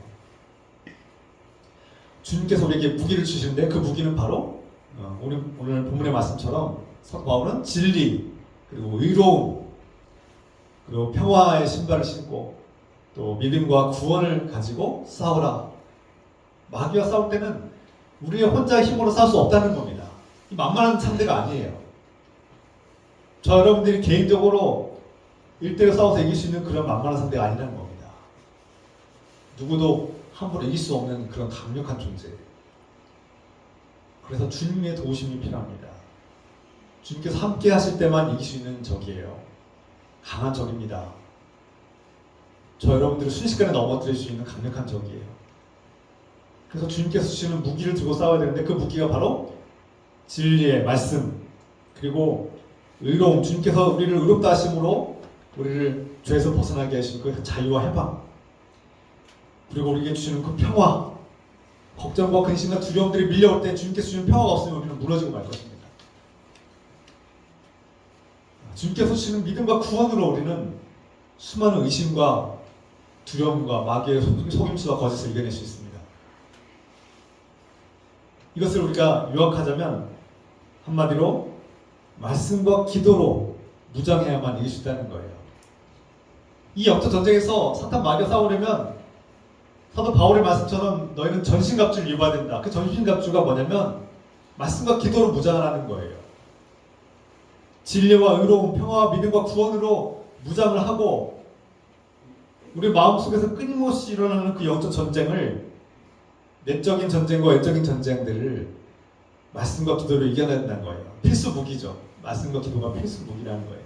주님께서 우리에게 무기를 주시는데 그 무기는 바로 오늘 본문의 말씀처럼 사도 바울은 진리, 그리고 의로움, 그리고 평화의 신발을 신고 또 믿음과 구원을 가지고 싸우라. 마귀와 싸울 때는 우리의 혼자의 힘으로 싸울 수 없다는 겁니다. 이 만만한 상대가 아니에요. 저 여러분들이 개인적으로 1대1 싸워서 이길 수 있는 그런 만만한 상대가 아니라는 겁니다. 누구도 함부로 이길 수 없는 그런 강력한 존재. 그래서 주님의 도우심이 필요합니다. 주님께서 함께 하실 때만 이길 수 있는 적이에요. 강한 적입니다. 저 여러분들을 순식간에 넘어뜨릴 수 있는 강력한 적이에요. 그래서 주님께서 주시는 무기를 들고 싸워야 되는데 그 무기가 바로 진리의 말씀, 그리고 의로움, 주님께서 우리를 의롭다 하심으로 우리를 죄에서 벗어나게 하신 그 자유와 해방, 그리고 우리에게 주시는 그 평화, 걱정과 근심과 두려움들이 밀려올 때 주님께서 주시는 평화가 없으면 우리는 무너지고 말 것입니다. 주님께서 주시는 믿음과 구원으로 우리는 수많은 의심과 두려움과 마귀의 속임수와 거짓을 이겨낼 수 있습니다. 이것을 우리가 요약하자면 한마디로 말씀과 기도로 무장해야만 이길 수 있다는 거예요. 이 영적 전쟁에서 사탄 마귀와 싸우려면 사도 바울의 말씀처럼 너희는 전신갑주를 입어야 된다. 그 전신갑주가 뭐냐면 말씀과 기도로 무장을 하는 거예요. 진리와 의로움, 평화와 믿음과 구원으로 무장을 하고 우리 마음속에서 끊임없이 일어나는 그 영적 전쟁을, 내적인 전쟁과 외적인 전쟁들을 말씀과 기도로 이겨내야 된다는 거예요. 필수 무기죠. 말씀과 기도가 필수 무기라는 거예요.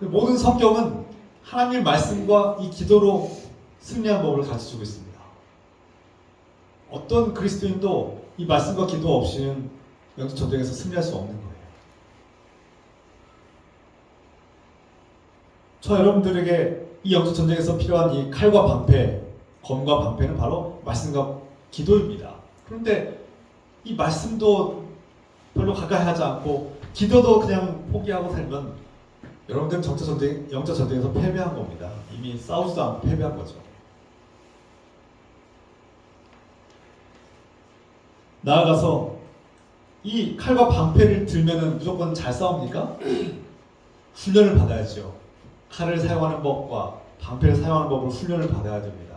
그 모든 성경은 하나님의 말씀과 이 기도로 승리한 법을 가르쳐주고 있습니다. 어떤 그리스도인도 이 말씀과 기도 없이는 영적 전쟁에서 승리할 수 없는 거예요. 저 여러분들에게 이 영적 전쟁에서 필요한 이 칼과 방패, 검과 방패는 바로 말씀과 기도입니다. 그런데 이 말씀도 별로 가까이 하지 않고 기도도 그냥 포기하고 살면 여러분들은 영적 전쟁에서 패배한 겁니다. 이미 싸우지도 않고 패배한 거죠. 나아가서 이 칼과 방패를 들면은 무조건 잘 싸웁니까? 훈련을 받아야죠. 칼을 사용하는 법과 방패를 사용하는 법을 훈련을 받아야 됩니다.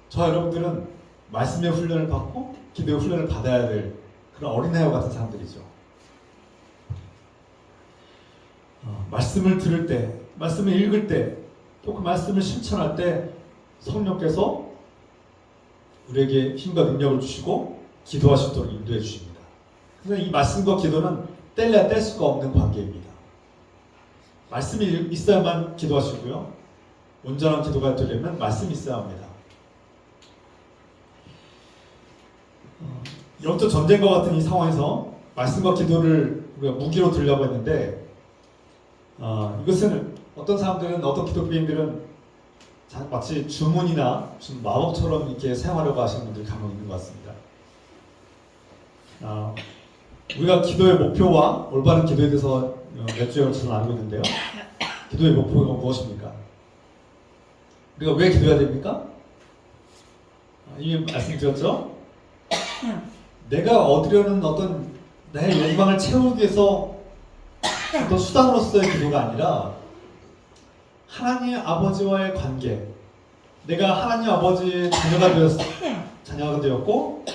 저와 여러분들은 말씀의 훈련을 받고 기도의 훈련을 받아야 될 그런 어린아이와 같은 사람들이죠. 말씀을 들을 때, 말씀을 읽을 때, 또 그 말씀을 실천할 때 성령께서 우리에게 힘과 능력을 주시고 기도할 수 있도록 인도해 주십니다. 그래서 이 말씀과 기도는 뗄래야 뗄 수가 없는 관계입니다. 말씀이 있어야만 기도하시고요. 온전한 기도가 되려면 말씀이 있어야 합니다. 영적 전쟁과 같은 이 상황에서 말씀과 기도를 우리가 무기로 들려고 했는데 이것은 어떤 사람들은, 어떤 기독교인들은 마치 주문이나 무슨 마법처럼 이렇게 사용하려고 하시는 분들이 간혹 있는 것 같습니다. 우리가 기도의 목표와 올바른 기도에 대해서 몇 주에 걸쳐서 나누고 있는데요. 기도의 목표가 무엇입니까? 우리가 왜 기도해야 됩니까? 이미 말씀드렸죠? 내가 얻으려는 어떤 내 욕망을 채우기 위해서 어떤 수단으로서의 기도가 아니라 하나님 아버지와의 관계, 내가 하나님 아버지의 자녀가 되었고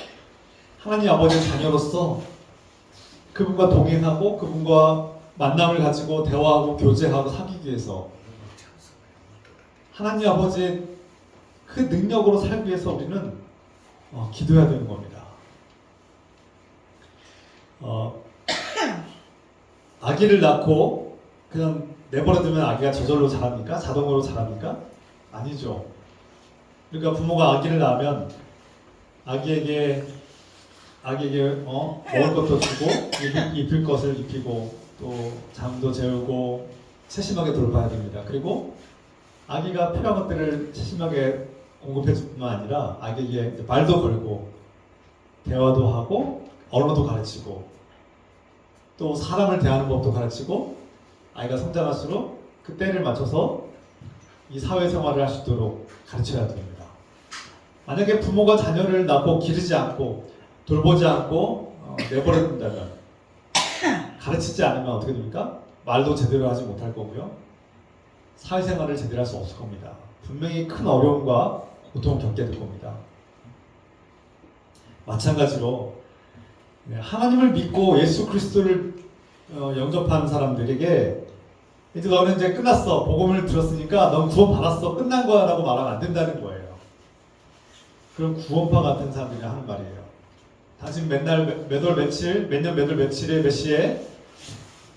하나님 아버지의 자녀로서 그분과 동행하고 그분과 만남을 가지고 대화하고 교제하고 사귀기 위해서 하나님 아버지의 그 능력으로 살기 위해서 우리는 기도해야 되는 겁니다. 아기를 낳고 그냥 내버려두면 아기가 저절로 자랍니까? 자동으로 자랍니까? 아니죠. 그러니까 부모가 아기를 낳으면 아기에게 먹을 것도 주고 입힐 것을 입히고 또 잠도 재우고 세심하게 돌봐야 됩니다. 그리고 아기가 필요한 것들을 세심하게 공급해 줄 뿐만 아니라 아기에게 말도 걸고 대화도 하고 언어도 가르치고 또 사람을 대하는 법도 가르치고 아이가 성장할수록 그 때를 맞춰서 이 사회생활을 할 수 있도록 가르쳐야 됩니다. 만약에 부모가 자녀를 낳고 기르지 않고 돌보지 않고 내버려둔다면 가르치지 않으면 어떻게 됩니까? 말도 제대로 하지 못할 거고요. 사회생활을 제대로 할 수 없을 겁니다. 분명히 큰 어려움과 고통을 겪게 될 겁니다. 마찬가지로 하나님을 믿고 예수 그리스도를 영접한 사람들에게 이제 너는 이제 끝났어. 복음을 들었으니까 넌 구원 받았어. 끝난 거야 라고 말하면 안 된다는 거예요. 그럼 구원파 같은 사람들이 하는 말이에요. 당신 맨날 몇월 며칠, 몇 년 몇월 며칠에 몇 시에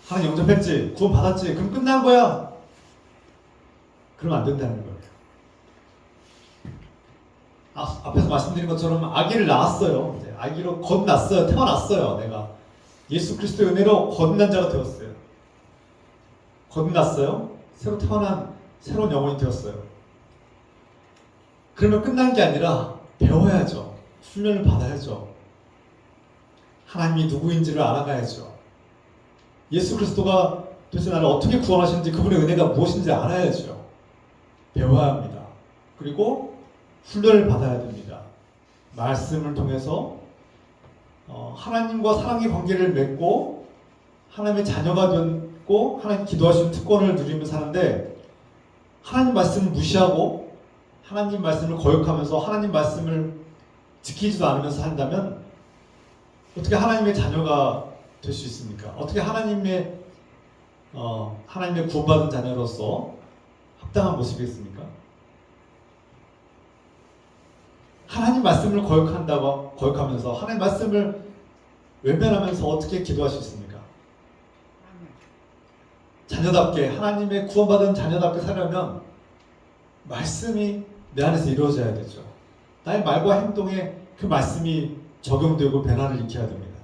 하나님 영접했지? 구원 받았지? 그럼 끝난 거야. 그러면 안 된다는 거예요. 앞에서 말씀드린 것처럼 아기를 낳았어요. 이제 아기로 거듭났어요. 태어났어요. 내가 예수 그리스도의 은혜로 거듭난 자가 되었어요. 거듭났어요. 새로 태어난 새로운 영혼이 되었어요. 그러면 끝난 게 아니라 배워야죠. 훈련을 받아야죠. 하나님이 누구인지를 알아가야죠. 예수 그리스도가 도대체 나를 어떻게 구원하시는지, 그분의 은혜가 무엇인지 알아야죠. 배워야 합니다. 그리고 훈련을 받아야 됩니다. 말씀을 통해서 하나님과 사랑의 관계를 맺고 하나님의 자녀가 되고 하나님 기도할 수 있는 특권을 누리며 사는데, 하나님 말씀을 무시하고 하나님 말씀을 거역하면서 하나님 말씀을 지키지도 않으면서 산다면 어떻게 하나님의 자녀가 될 수 있습니까? 어떻게 하나님의 구원받은 자녀로서 합당한 모습이겠습니까? 하나님 말씀을 거역하면서 하나님 말씀을 외면하면서 어떻게 기도할 수 있습니까? 자녀답게, 하나님의 구원받은 자녀답게 살려면 말씀이 내 안에서 이루어져야 되죠. 나의 말과 행동에 그 말씀이 적용되고 변화를 일으켜야 됩니다.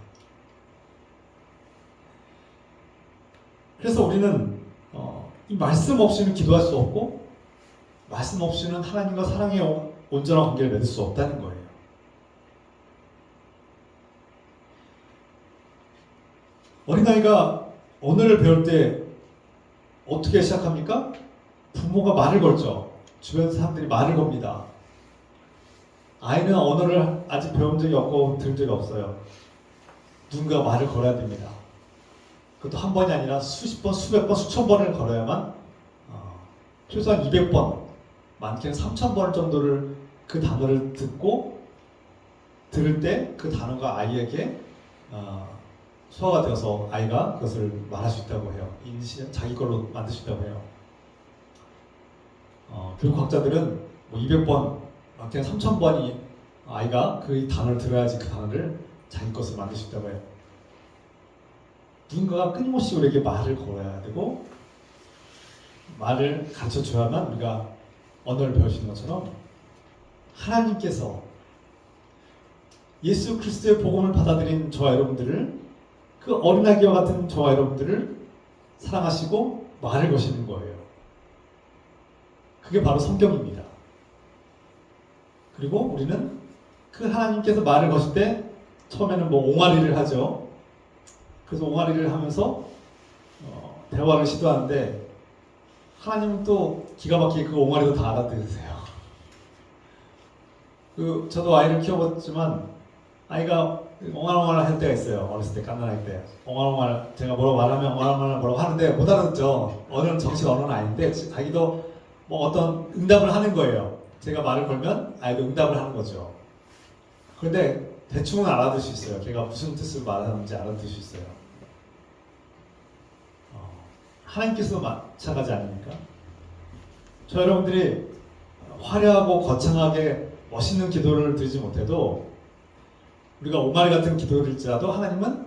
그래서 우리는 이 말씀 없이는 기도할 수 없고, 말씀 없이는 하나님과 사랑의 온전한 관계를 맺을 수 없다는 거예요. 어린아이가 언어를 배울 때 어떻게 시작합니까? 부모가 말을 걸죠. 주변 사람들이 말을 겁니다. 아이는 언어를 아직 배운 적이 없고 들은 적이 없어요. 누군가 말을 걸어야 됩니다. 그것도 한 번이 아니라 수십 번, 수백 번, 수천 번을 걸어야만 최소한 200번, 많게는 3000번 정도를 그 단어를 들을 때 그 단어가 아이에게 소화가 되어서 아이가 그것을 말할 수 있다고 해요. 자기 걸로 만들 수 있다고 해요. 교육학자들은 뭐 200번, 많게는 3000번이 아이가 그 단어를 들어야지 그 단어를 자기 것을 만들 수 있다고 해요. 누군가가 끊임없이 우리에게 말을 걸어야 되고 말을 가르쳐줘야만 우리가 언어를 배울 수 있는 것처럼 하나님께서 예수 그리스도의 복음을 받아들인 저와 여러분들을 그 어린아기와 같은 저와 여러분들을 사랑하시고 말을 거시는 거예요. 그게 바로 성경입니다. 그리고 우리는 그 하나님께서 말을 거실 때 처음에는 뭐 옹알이를 하죠. 그래서 옹알이를 하면서 대화를 시도하는데 하나님은 또 기가 막히게 그 옹알이도 다 알아들으세요. 저도 아이를 키워봤지만 아이가 옹알옹알 할 때가 있어요. 어렸을 때 갓난아기 때 옹알옹알 제가 뭐라고 말하면 옹알옹알 뭐라고 하는데 못 알아듣죠. 언어는 정식 언어는 아닌데 자기도 뭐 어떤 응답을 하는 거예요. 제가 말을 걸면 아이도 응답을 하는 거죠. 그런데 대충은 알아들 수 있어요. 걔가 무슨 뜻을 말하는지 알아들 수 있어요. 하나님께서도 마찬가지 아닙니까? 저 여러분들이 화려하고 거창하게 멋있는 기도를 드리지 못해도 우리가 옹알이 같은 기도를 드릴지라도 하나님은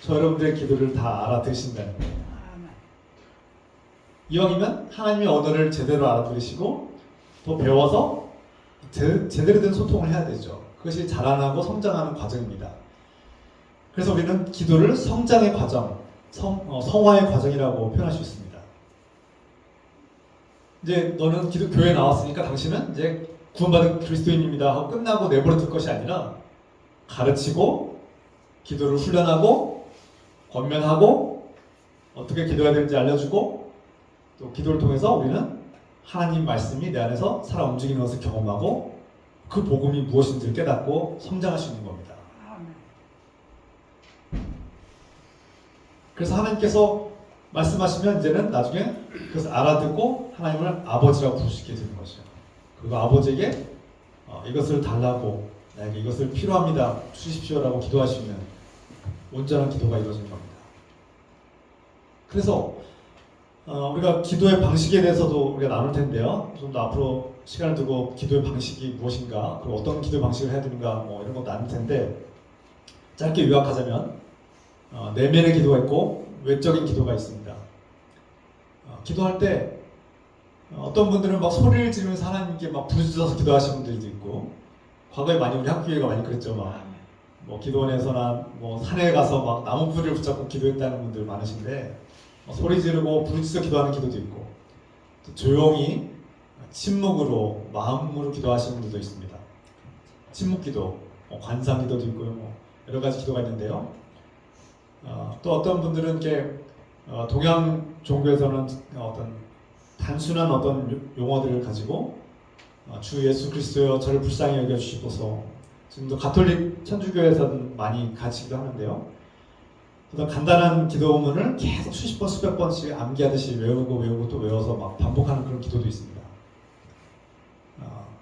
저 여러분들의 기도를 다 알아들으신다는 거예요. 이왕이면 하나님의 언어를 제대로 알아들으시고 또 배워서 제대로 된 소통을 해야 되죠. 그것이 자라나고 성장하는 과정입니다. 그래서 우리는 기도를 성장의 과정, 성화의 과정이라고 표현할 수 있습니다. 이제 너는 교회에 나왔으니까 당신은 이제 구원받은 그리스도인입니다 하고 끝나고 내버려 둘 것이 아니라 가르치고 기도를 훈련하고 권면하고 어떻게 기도해야 되는지 알려주고 또 기도를 통해서 우리는 하나님 말씀이 내 안에서 살아 움직이는 것을 경험하고 그 복음이 무엇인지를 깨닫고 성장할 수 있는 겁니다. 그래서 하나님께서 말씀하시면 이제는 나중에 그것을 알아듣고 하나님을 아버지라고 부를 수 있게 되는 것이죠. 그리고 아버지에게 이것을 달라고 나에게 이것을 필요합니다 주십시오라고 기도하시면 온전한 기도가 이루어지는 겁니다. 그래서 우리가 기도의 방식에 대해서도 우리가 나눌 텐데요. 좀 더 앞으로 시간을 두고 기도의 방식이 무엇인가 그리고 어떤 기도의 방식을 해야 되는가 뭐 이런 거 나눌 텐데 짧게 요약하자면 내면의 기도가 있고 외적인 기도가 있습니다. 기도할 때 어떤 분들은 막 소리를 지르면서 하나님께 막 부르짖어서 기도하시는 분들도 있고 과거에 많이 우리 학교회가 많이 그랬죠. 뭐 기도원에서나 뭐 산에 가서 막 나무 뿌리를 붙잡고 기도했다는 분들 많으신데 소리 지르고 부르짖어 기도하는 기도도 있고 또 조용히 침묵으로 마음으로 기도하시는 분들도 있습니다. 침묵 기도, 관상 기도도 있고요. 뭐 여러 가지 기도가 있는데요. 또 어떤 분들은 이렇게 동양 종교에서는 어떤 단순한 어떤 용어들을 가지고 주 예수 그리스도여 저를 불쌍히 여겨 주시고서 지금도 가톨릭 천주교에서는 많이 가르치기도 하는데요. 어떤 간단한 기도문을 계속 수십 번 수백 번씩 암기하듯이 외우고 또 외워서 막 반복하는 그런 기도도 있습니다.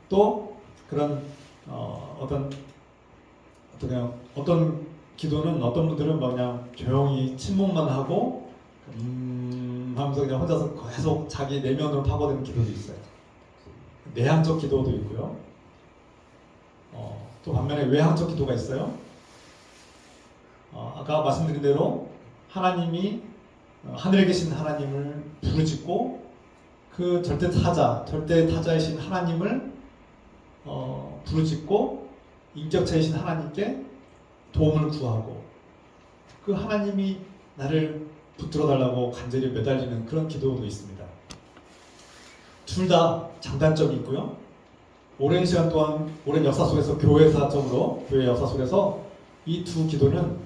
또 그런 어떤 기도는 어떤 분들은 그냥 조용히 침묵만 하고 하면서 그냥 혼자서 계속 자기 내면으로 파고드는 기도도 있어요. 내향적 기도도 있고요. 또 반면에 외향적 기도가 있어요. 아까 말씀드린 대로 하나님이 하늘에 계신 하나님을 부르짖고 그 절대 타자이신 하나님을 부르짖고 인격체이신 하나님께 도움을 구하고 그 하나님이 나를 붙들어 달라고 간절히 매달리는 그런 기도도 있습니다. 둘 다 장단점이 있고요. 오랜 시간 동안 오랜 역사 속에서 교회 역사 속에서 이 두 기도는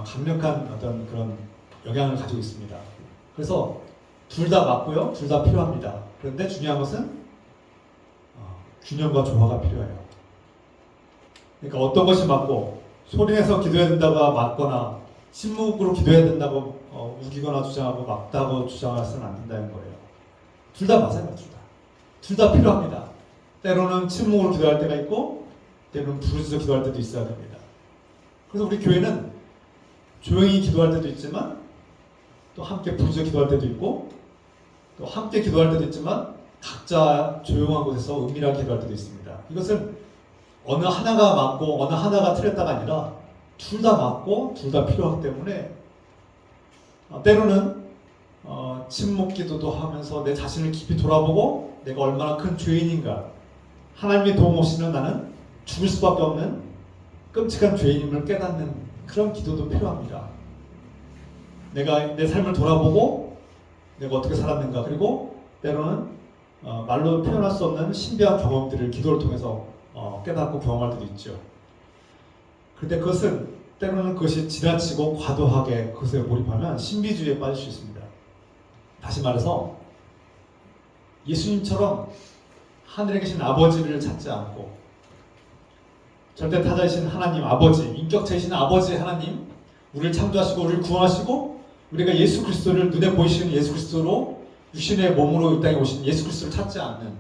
강력한 어떤 그런 영향을 가지고 있습니다. 그래서 둘 다 맞고요, 둘 다 필요합니다. 그런데 중요한 것은 균형과 조화가 필요해요. 그러니까 어떤 것이 맞고 소리내서 기도해야 된다고 맞거나 침묵으로 기도해야 된다고 우기거나 주장하고 막다고 주장해서는 안 된다는 거예요. 둘 다 맞아요. 둘 다 필요합니다. 때로는 침묵으로 기도할 때가 있고 때로는 부르짖어 기도할 때도 있어야 됩니다. 그래서 우리 교회는 조용히 기도할 때도 있지만 또 함께 부르짖어 기도할 때도 있고 또 함께 기도할 때도 있지만 각자 조용한 곳에서 은밀하게 기도할 때도 있습니다. 이것은 어느 하나가 맞고 어느 하나가 틀렸다가 아니라 둘 다 맞고 둘 다 필요하기 때문에 때로는 침묵 기도도 하면서 내 자신을 깊이 돌아보고 내가 얼마나 큰 죄인인가, 하나님의 도움 없이는 나는 죽을 수밖에 없는 끔찍한 죄인임을 깨닫는 그런 기도도 필요합니다. 내가 내 삶을 돌아보고 내가 어떻게 살았는가, 그리고 때로는 말로 표현할 수 없는 신비한 경험들을 기도를 통해서 깨닫고 경험할 때도 있죠. 그런데 때로는 그것이 지나치고 과도하게 그것에 몰입하면 신비주의에 빠질 수 있습니다. 다시 말해서 예수님처럼 하늘에 계신 아버지를 찾지 않고 절대 타자이신 하나님 아버지, 인격체이신 아버지 하나님, 우리를 창조하시고 우리를 구원하시고 우리가 예수 그리스도를 눈에 보이시는 예수 그리스도로 육신의 몸으로 이 땅에 오신 예수 그리스도를 찾지 않는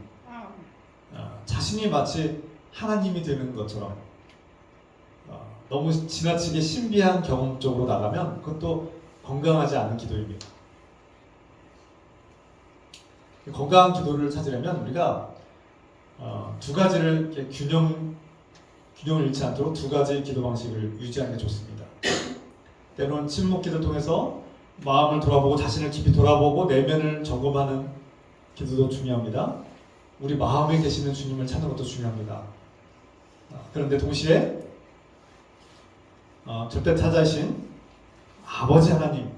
자신이 마치 하나님이 되는 것처럼 너무 지나치게 신비한 경험 쪽으로 나가면 그것도 건강하지 않은 기도입니다. 건강한 기도를 찾으려면 우리가 두 가지를 이렇게 균형을 잃지 않도록 두 가지 기도 방식을 유지하는 게 좋습니다. 때로는 침묵 기도를 통해서 마음을 돌아보고 자신을 깊이 돌아보고 내면을 점검하는 기도도 중요합니다. 우리 마음에 계시는 주님을 찾는 것도 중요합니다. 그런데 동시에 절대 타자이신 아버지 하나님,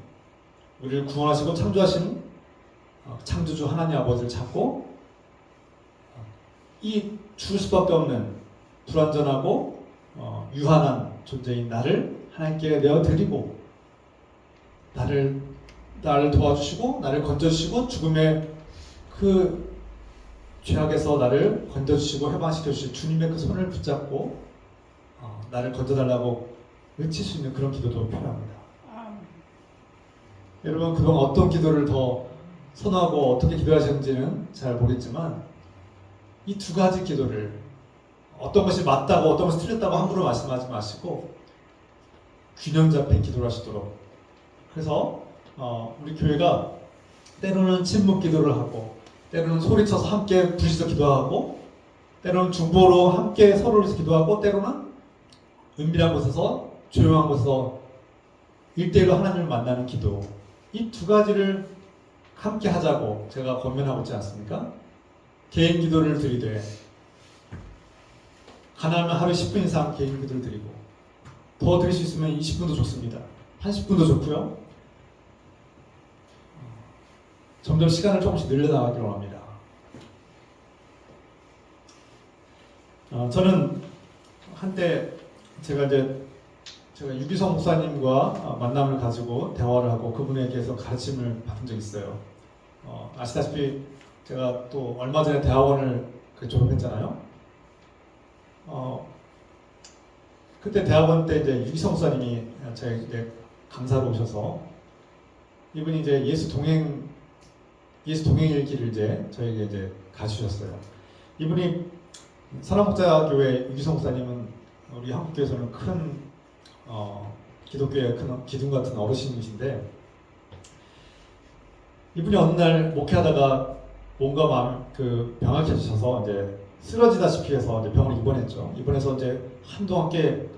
우리를 구원하시고 창조하신 창조주 하나님 아버지를 찾고 이 죽을 수밖에 없는 불완전하고 유한한 존재인 나를 하나님께 내어드리고 나를 도와주시고 나를 건져주시고 죽음의 그 죄악에서 나를 건져주시고 해방시켜주실 주님의 그 손을 붙잡고 나를 건져달라고 외칠 수 있는 그런 기도도 필요합니다. 여러분 그동안 어떤 기도를 더 선호하고 어떻게 기도하셨는지는 잘 모르겠지만 이 두 가지 기도를 어떤 것이 맞다고 어떤 것이 틀렸다고 함부로 말씀하지 마시고 균형 잡힌 기도를 하시도록. 그래서 우리 교회가 때로는 침묵 기도를 하고 때로는 소리쳐서 함께 부르짖어 기도하고 때로는 중보로 함께 서로를 위해서 기도하고 때로는 은밀한 곳에서 조용한 곳에서 1대1로 하나님을 만나는 기도, 이 두 가지를 함께 하자고 제가 권면하고 있지 않습니까? 개인 기도를 드리되 가능하면 하루에 10분 이상 개인 기도를 드리고 더 드릴 수 있으면 20분도 좋습니다. 30분도 좋고요. 점점 시간을 조금씩 늘려나가기로 합니다. 저는 한때 제가 유기성 목사님과 만남을 가지고 대화를 하고 그분에게서 가르침을 받은 적이 있어요. 아시다시피 제가 또 얼마 전에 대학원을 졸업했잖아요. 그때 대학원 때 이제 유기성 목사님이 저희 강사로 오셔서 이분이 이제 예수 동행의 길을 이제 저에게 이제 가르치셨어요. 이분이 사랑목자교회 유기성 목사님은 우리 한국교회에서는 큰 기독교의 큰 기둥 같은 어르신이신데 이분이 어느 날 목회하다가 몸과 병약해지셔서 이제 쓰러지다시피 해서 이제 병원에 입원했죠. 입원해서 이제 한동안 꽤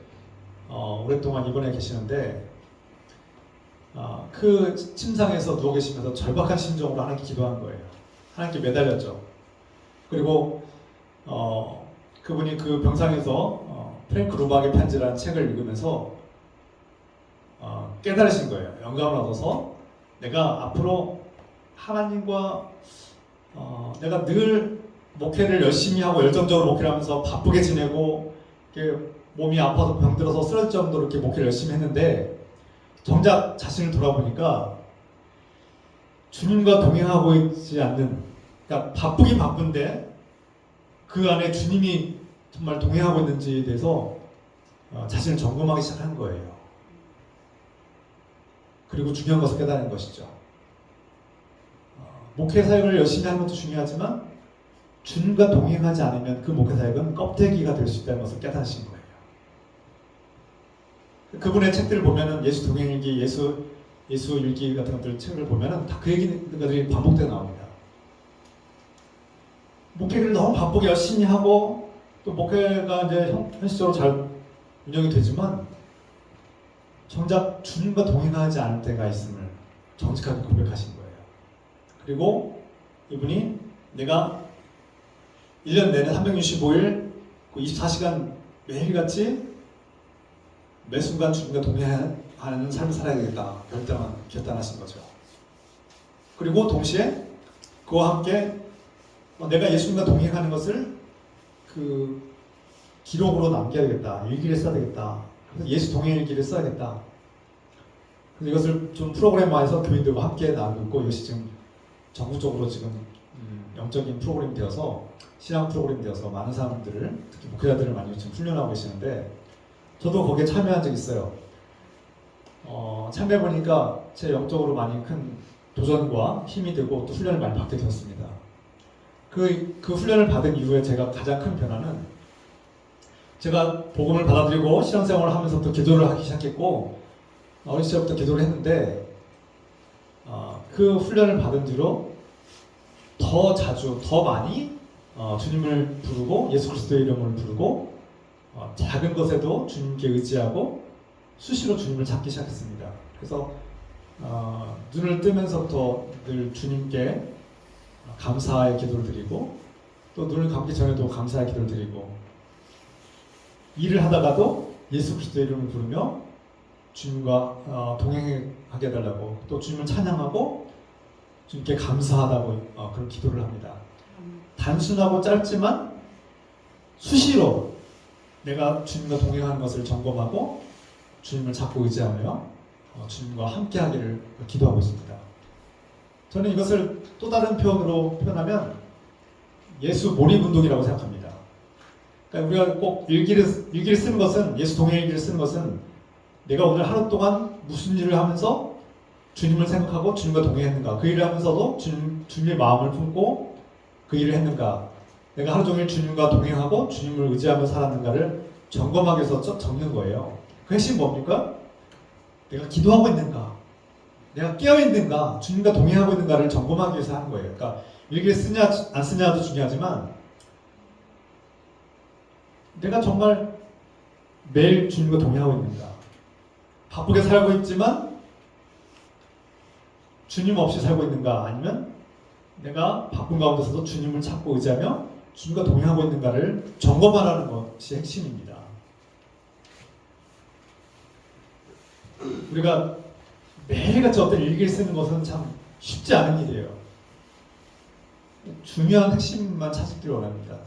오랫동안 입원해 계시는데 그 침상에서 누워 계시면서 절박한 심정으로 하나님께 기도하는 거예요. 하나님께 매달렸죠. 그리고 그분이 그 병상에서 프랭크 루박의 편지라는 책을 읽으면서 깨달으신 거예요. 영감을 얻어서 내가 앞으로 하나님과 내가 늘 목회를 열심히 하고 열정적으로 목회를 하면서 바쁘게 지내고 몸이 아파서 병들어서 쓰러질 정도로 이렇게 목회를 열심히 했는데 정작 자신을 돌아보니까 주님과 동행하고 있지 않는, 그러니까 바쁘긴 바쁜데 그 안에 주님이 정말 동행하고 있는지에 대해서 자신을 점검하기 시작한 거예요. 그리고 중요한 것을 깨달은 것이죠. 목회 사역을 열심히 하는 것도 중요하지만 주님과 동행하지 않으면 그 목회 사역은 껍데기가 될 수 있다는 것을 깨달으신 거예요. 그분의 책들을 보면은 예수 동행일기, 예수 일기 같은 것들 책을 보면은 다 그 얘기들이 반복되어 나옵니다. 목회를 너무 바쁘게 열심히 하고 또 목회가 이제 현실적으로 잘 운영이 되지만 정작 주님과 동행하지 않을 때가 있음을 정직하게 고백하신 거예요. 그리고 이분이 내가 1년 내내 365일 24시간 매일같이 매 순간 주님과 동행하는 삶을 살아야 되겠다 결단하신 거죠. 그리고 동시에 그와 함께 내가 예수님과 동행하는 것을 그 기록으로 남겨야겠다. 일기를 써야 되겠다. 그래서 예수 동행 일기를 써야겠다. 그래서 이것을 좀 프로그램화해서 교인들과 함께 나누고 있고 이것이 지금 전국적으로 지금 영적인 프로그램이 되어서 신앙 프로그램이 되어서 많은 사람들을 특히 목회자들을 많이 지금 훈련하고 계시는데 저도 거기에 참여한 적이 있어요. 참여해 보니까 제 영적으로 많이 큰 도전과 힘이 되고 또 훈련을 많이 받게 되었습니다. 그 훈련을 받은 이후에 제가 가장 큰 변화는 제가 복음을 받아들이고 신앙생활을 하면서부터 기도를 하기 시작했고 어린 시절부터 기도를 했는데 그 훈련을 받은 뒤로 더 자주 더 많이 주님을 부르고 예수 그리스도의 이름을 부르고 작은 것에도 주님께 의지하고 수시로 주님을 찾기 시작했습니다. 그래서 눈을 뜨면서부터 늘 주님께 감사의 기도를 드리고 또 눈을 감기 전에도 감사의 기도를 드리고 일을 하다가도 예수 그리스도의 이름을 부르며 주님과 동행하게 해달라고 또 주님을 찬양하고 주님께 감사하다고 그런 기도를 합니다. 단순하고 짧지만 수시로 내가 주님과 동행하는 것을 점검하고 주님을 찾고 의지하며 주님과 함께하기를 기도하고 있습니다. 저는 이것을 또 다른 표현으로 표현하면 예수 몰입운동이라고 생각합니다. 그러니까 우리가 꼭 일기를 쓰는 것은 예수 동행 일기를 쓰는 것은 내가 오늘 하루 동안 무슨 일을 하면서 주님을 생각하고 주님과 동행했는가 그 일을 하면서도 주님의 마음을 품고 그 일을 했는가 내가 하루 종일 주님과 동행하고 주님을 의지하며 살았는가를 점검하기 위해서 적는 거예요. 그 핵심이 뭡니까? 내가 기도하고 있는가 내가 깨어있는가 주님과 동행하고 있는가를 점검하기 위해서 하는 거예요. 그러니까 일기를 쓰냐 안 쓰냐도 중요하지만 내가 정말 매일 주님과 동행하고 있는가 바쁘게 살고 있지만 주님 없이 살고 있는가 아니면 내가 바쁜 가운데서도 주님을 찾고 의지하며 주님과 동행하고 있는가를 점검하라는 것이 핵심입니다. 우리가 매일같이 어떤 일기를 쓰는 것은 참 쉽지 않은 일이에요. 중요한 핵심만 찾기를 원합니다.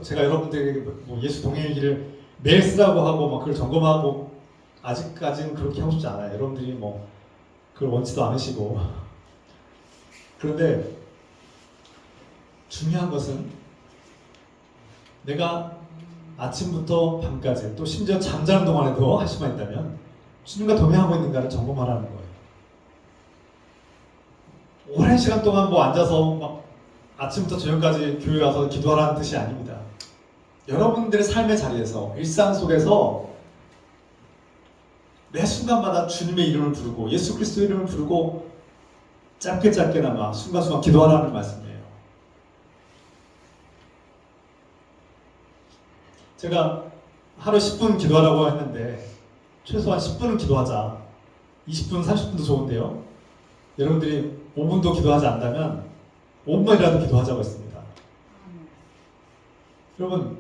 제가 여러분들에게 예수 동행일기를 매일 쓰라고 하고 그걸 점검하고 아직까지는 그렇게 하고 싶지 않아요. 여러분들이 그걸 원치도 않으시고 그런데 중요한 것은 내가 아침부터 밤까지 또 심지어 잠자는 동안에도 할 수만 있다면 주님과 동행하고 있는가를 점검하라는 거예요. 오랜 시간 동안 앉아서 아침부터 저녁까지 교회 와서 기도하라는 뜻이 아닙니다. 여러분들의 삶의 자리에서 일상 속에서 매 순간마다 주님의 이름을 부르고 예수 그리스도의 이름을 부르고 짧게나마 순간순간 기도하라는 말씀이에요. 제가 하루 10분 기도하라고 했는데 최소한 10분은 기도하자. 20분, 30분도 좋은데요. 여러분들이 5분도 기도하지 않다면 5분만이라도 기도하자고 했습니다. 여러분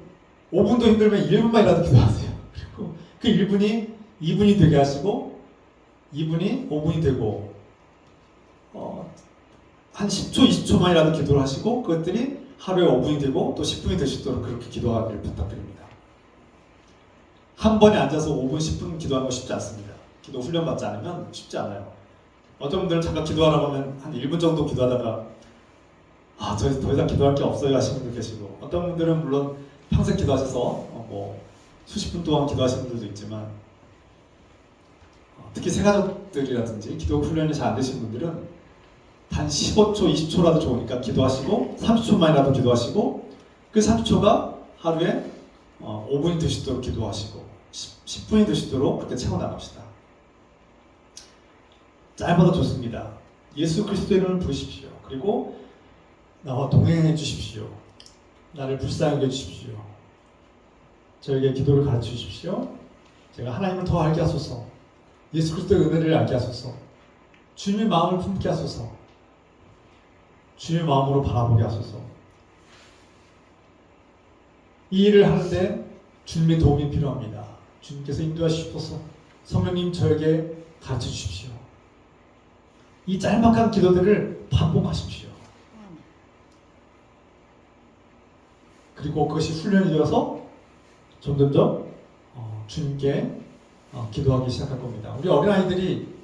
5분도 힘들면 1분만이라도 기도하세요. 그리고 그 1분이 2분이 되게 하시고 2분이 5분이 되고 한 10초, 20초만이라도 기도를 하시고 그것들이 하루에 5분이 되고 또 10분이 될 수 있도록 그렇게 기도하기를 부탁드립니다. 한 번에 앉아서 5분, 10분 기도하는 거 쉽지 않습니다. 기도 훈련 받지 않으면 쉽지 않아요. 어떤 분들은 잠깐 기도하라고 하면 한 1분 정도 기도하다가 더 이상 기도할 게 없어요 하시는 분들 계시고 어떤 분들은 물론 평생 기도하셔서 수십 분 동안 기도하시는 분들도 있지만 특히 새가족들이라든지 기도 훈련이 잘 안 되신 분들은 단 15초, 20초라도 좋으니까 기도하시고 30초만이라도 기도하시고 그 30초가 하루에 5분이 되시도록 기도하시고 10분이 되시도록 그렇게 채워나갑시다. 짧아도 좋습니다. 예수 그리스도의 이름을 부르십시오. 그리고 나와 동행해 주십시오. 나를 불쌍하게 해주십시오. 저에게 기도를 가르쳐 주십시오. 제가 하나님을 더 알게 하소서. 예수 그리스도의 은혜를 알게 하소서. 주님의 마음을 품게 하소서. 주님의 마음으로 바라보게 하소서. 이 일을 하는데 주님의 도움이 필요합니다. 주님께서 인도하시옵소서. 성령님 저에게 가르쳐 주십시오. 이 짤막한 기도들을 반복하십시오. 그리고 그것이 훈련이 되어서 점점점 주님께 기도하기 시작할 겁니다. 우리 어린아이들이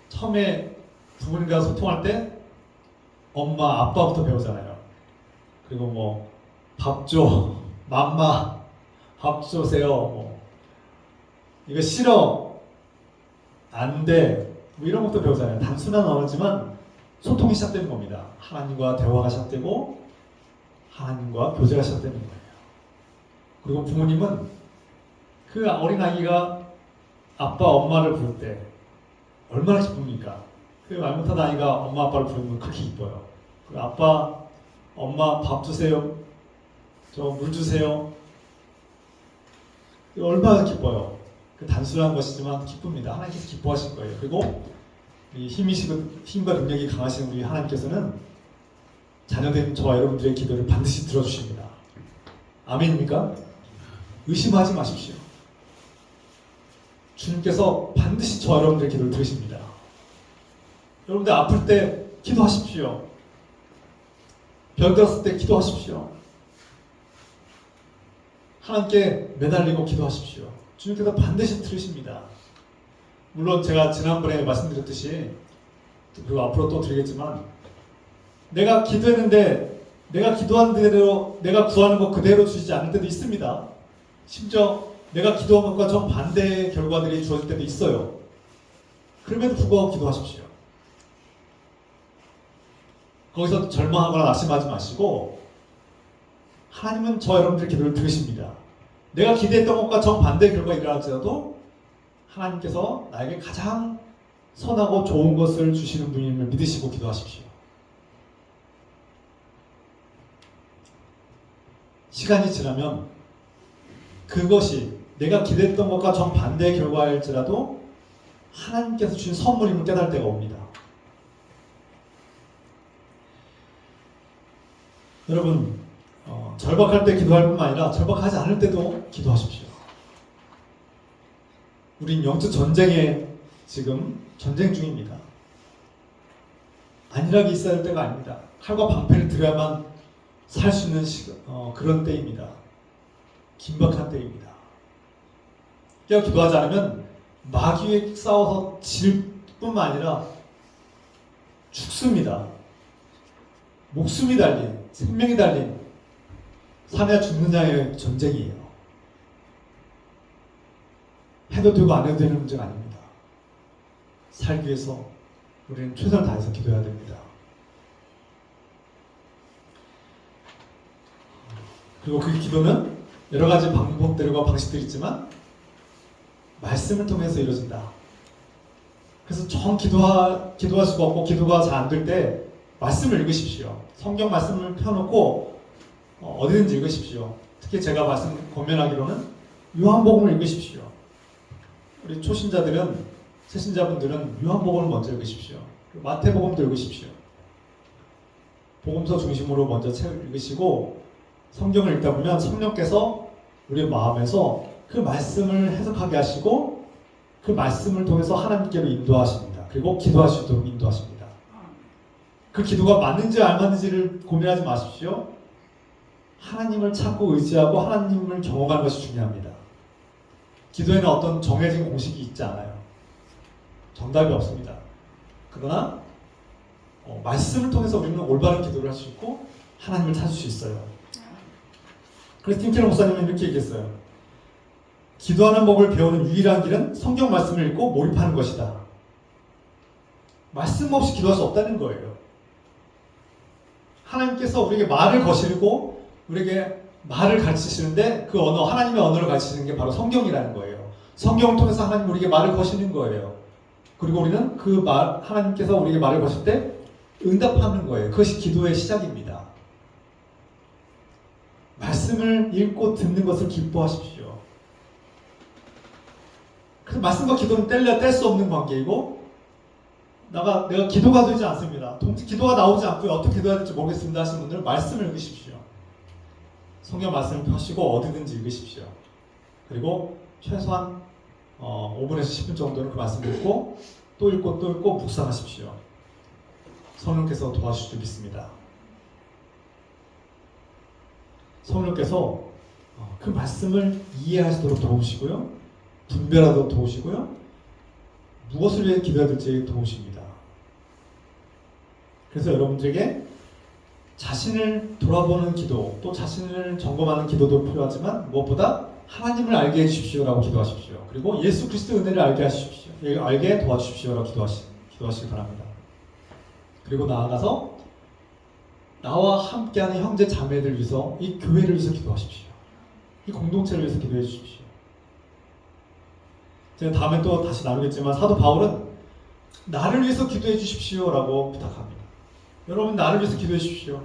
처음에 부모님과 소통할 때 엄마, 아빠부터 배우잖아요. 그리고 뭐 밥 줘, 맘마, 밥 주세요. 뭐 이거 싫어, 안 돼, 뭐 이런 것도 배우잖아요. 단순한 언어지만 소통이 시작되는 겁니다. 하나님과 대화가 시작되고 하나님과 교제가 시작되는 거예요. 그리고 부모님은 그 어린아이가 아빠, 엄마를 부를 때 얼마나 기쁩니까? 그 말 못하는 아이가 엄마, 아빠를 부르면 그렇게 기뻐요. 그 아빠, 엄마 밥 주세요. 저 물 주세요. 얼마나 기뻐요. 그 단순한 것이지만 기쁩니다. 하나님께서 기뻐하실 거예요. 그리고 이 힘과 능력이 강하신 우리 하나님께서는 자녀된 저와 여러분들의 기도를 반드시 들어주십니다. 아멘입니까? 의심하지 마십시오. 주님께서 반드시 저와 여러분들의 기도를 들으십니다. 여러분들 아플 때 기도하십시오. 병들었을 때 기도하십시오. 하나님께 매달리고 기도하십시오. 주님께서 반드시 들으십니다. 물론 제가 지난번에 말씀드렸듯이 그리고 앞으로 또 드리겠지만 내가 기도했는데 내가 기도한 대로 내가 구하는 것 그대로 주시지 않을 때도 있습니다. 심지어 내가 기도한 것과 정반대의 결과들이 주어질 때도 있어요. 그럼에도 불구하고 기도하십시오. 거기서 절망하거나 낙심하지 마시고 하나님은 저 여러분들의 기도를 들으십니다. 내가 기대했던 것과 정반대의 결과가 일어날지라도 하나님께서 나에게 가장 선하고 좋은 것을 주시는 분임을 믿으시고 기도하십시오. 시간이 지나면 그것이 내가 기대했던 것과 정반대의 결과일지라도 하나님께서 주신 선물임을 깨달을 때가 옵니다. 여러분 절박할 때 기도할 뿐만 아니라 절박하지 않을 때도 기도하십시오. 우린 영적 전쟁에 지금 전쟁 중입니다. 안일하게 있어야 할 때가 아닙니다. 칼과 방패를 들어야만 살 수 있는 그런 때입니다. 긴박한 때입니다. 깨어 기도하지 않으면 마귀에 싸워서 질 뿐만 아니라 죽습니다. 목숨이 달린, 생명이 달린 사느냐 죽느냐의 전쟁이에요. 해도 되고 안 해도 되는 문제가 아닙니다. 살기 위해서 우리는 최선을 다해서 기도해야 됩니다. 그리고 그 기도는 여러 가지 방법들과 방식들이 있지만 말씀을 통해서 이루어진다. 그래서 정 기도할 수가 없고 기도가 잘 안 될 때 말씀을 읽으십시오. 성경 말씀을 펴놓고 어디든지 읽으십시오. 특히 제가 말씀 권면하기로는 요한복음을 읽으십시오. 우리 초신자들은 새신자분들은 요한복음을 먼저 읽으십시오. 마태복음도 읽으십시오. 복음서 중심으로 먼저 책을 읽으시고 성경을 읽다 보면 성령께서 우리의 마음에서 그 말씀을 해석하게 하시고 그 말씀을 통해서 하나님께로 인도하십니다. 그리고 기도하시도록 인도하십니다. 그 기도가 맞는지 안 맞는지를 고민하지 마십시오. 하나님을 찾고 의지하고 하나님을 경험하는 것이 중요합니다. 기도에는 어떤 정해진 공식이 있지 않아요. 정답이 없습니다. 그러나 말씀을 통해서 우리는 올바른 기도를 할 수 있고 하나님을 찾을 수 있어요. 그래서 팀 켈러 목사님은 이렇게 얘기했어요. 기도하는 법을 배우는 유일한 길은 성경 말씀을 읽고 몰입하는 것이다. 말씀 없이 기도할 수 없다는 거예요. 하나님께서 우리에게 말을 거시고 우리에게 말을 가르치시는데 그 언어, 하나님의 언어를 가르치시는 게 바로 성경이라는 거예요. 성경을 통해서 하나님 우리에게 말을 거시는 거예요. 그리고 우리는 그 말, 하나님께서 우리에게 말을 거실 때 응답하는 거예요. 그것이 기도의 시작입니다. 말씀을 읽고 듣는 것을 기뻐하십시오. 그래서 말씀과 기도는 뗄 수 없는 관계이고, 내가 기도가 되지 않습니다. 기도가 나오지 않고요. 어떻게 기도해야 될지 모르겠습니다 하시는 분들은 말씀을 읽으십시오. 성경 말씀을 펴시고 어디든지 읽으십시오. 그리고 최소한 5분에서 10분 정도는 그 말씀을 읽고 또 읽고 또 읽고 묵상하십시오. 성령께서 도와주실 줄 믿습니다. 성령께서 그 말씀을 이해하시도록 도우시고요. 분별하도록 도우시고요. 무엇을 위해 기도해야 될지 도우십니다. 그래서 여러분들에게 자신을 돌아보는 기도, 또 자신을 점검하는 기도도 필요하지만 무엇보다 하나님을 알게 해주십시오라고 기도하십시오. 그리고 예수 그리스도의 은혜를 알게 하십시오. 알게 도와주십시오라고 기도하시기 바랍니다. 그리고 나아가서 나와 함께하는 형제 자매들 위해서, 이 교회를 위해서 기도하십시오. 이 공동체를 위해서 기도해 주십시오. 제가 다음에 또 다시 나누겠지만 사도 바울은 나를 위해서 기도해 주십시오라고 부탁합니다. 여러분 나를 위해서 기도해 주십시오.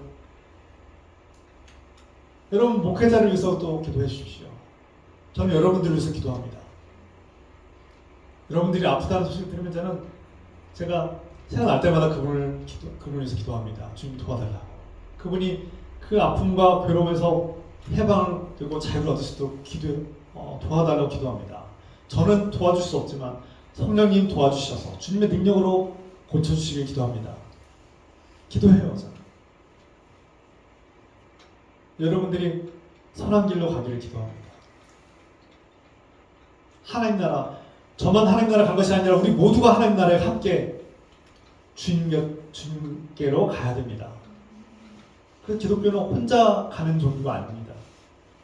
여러분 목회자를 위해서 또 기도해 주십시오. 저는 여러분들을 위해서 기도합니다. 여러분들이 아프다는 소식을 들으면 제가 생각날 때마다 그분을 위해서 기도합니다. 주님 도와달라고. 그분이 그 아픔과 괴로움에서 해방을 되고 자유를 얻을 수 있도록 도와달라고 기도합니다. 저는 도와줄 수 없지만 성령님 도와주셔서 주님의 능력으로 고쳐주시길 기도합니다. 기도해요. 저는. 여러분들이 선한 길로 가기를 기도합니다. 하나님 나라, 저만 하나님 나라 간 것이 아니라 우리 모두가 하나님 나라에 함께 주님께로 가야 됩니다. 그 기독교는 혼자 가는 종교가 아닙니다.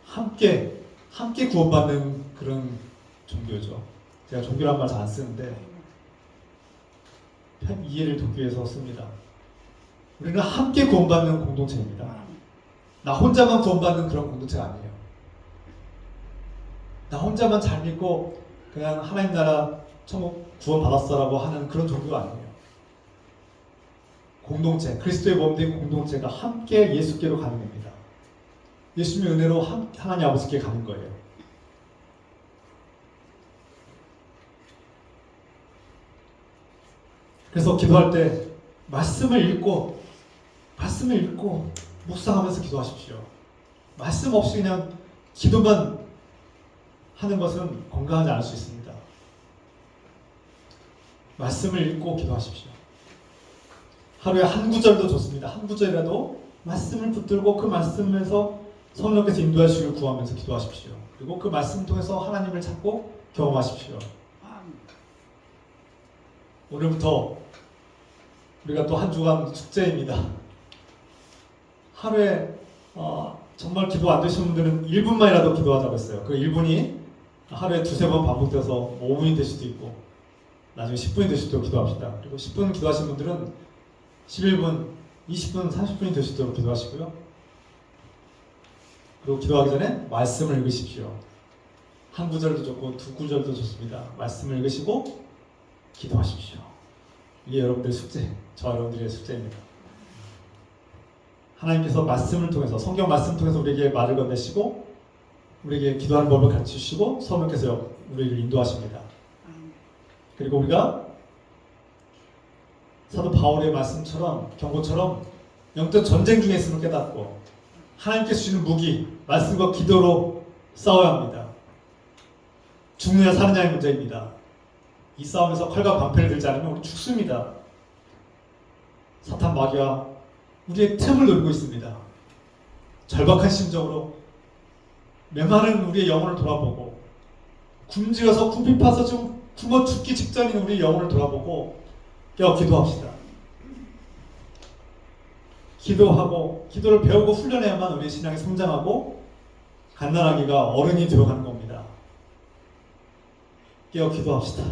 함께 구원받는 그런 종교죠. 제가 종교란 말 잘 안 쓰는데 이해를 돕기 위해서 씁니다. 우리는 함께 구원받는 공동체입니다. 나 혼자만 구원받는 그런 공동체가 아니에요. 나 혼자만 잘 믿고 그냥 하나님 나라 천국 구원받았어라고 하는 그런 종교가 아니에요. 공동체, 그리스도의 몸된 공동체가 함께 예수께로 가는 겁니다. 예수님의 은혜로 하나님 아버지께 가는 거예요. 그래서 기도할 때 말씀을 읽고 묵상하면서 기도하십시오. 말씀 없이 그냥 기도만 하는 것은 건강하지 않을 수 있습니다. 말씀을 읽고 기도하십시오. 하루에 한 구절도 좋습니다. 한 구절이라도 말씀을 붙들고 그 말씀에서 성령께서 인도하시기를 구하면서 기도하십시오. 그리고 그 말씀 통해서 하나님을 찾고 경험하십시오. 오늘부터 우리가 또 한 주간 숙제입니다. 하루에 정말 기도 안 되시는 분들은 1분만이라도 기도하자고 했어요. 그 1분이 하루에 두세 번 반복돼서 5분이 될 수도 있고 나중에 10분이 될 수도 있도록 기도합시다. 그리고 10분 기도하신 분들은 11분, 20분, 30분이 될 수 있도록 기도하시고요. 그리고 기도하기 전에 말씀을 읽으십시오. 한 구절도 좋고 두 구절도 좋습니다. 말씀을 읽으시고 기도하십시오. 이게 여러분들의 숙제, 저 여러분들의 숙제입니다. 하나님께서 말씀을 통해서, 성경 말씀 통해서 우리에게 말을 건네시고 우리에게 기도하는 법을 가르치시고 성령께서 우리를 인도하십니다. 그리고 우리가 사도 바울의 말씀처럼, 경고처럼 영적 전쟁 중에 있음을 깨닫고 하나님께서 주시는 무기, 말씀과 기도로 싸워야 합니다. 죽느냐 사느냐의 문제입니다. 이 싸움에서 칼과 방패를 들지 않으면 우리 죽습니다. 사탄 마귀와 우리의 틈을 노리고 있습니다. 절박한 심정으로 메마른 우리의 영혼을 돌아보고, 굶주려서 궁핍해서 좀 굶어 죽기 직전인 우리의 영혼을 돌아보고 깨어 기도합시다. 기도하고 기도를 배우고 훈련해야만 우리의 신앙이 성장하고 갓난아기가 어른이 되어가는 겁니다. 깨어 기도합시다.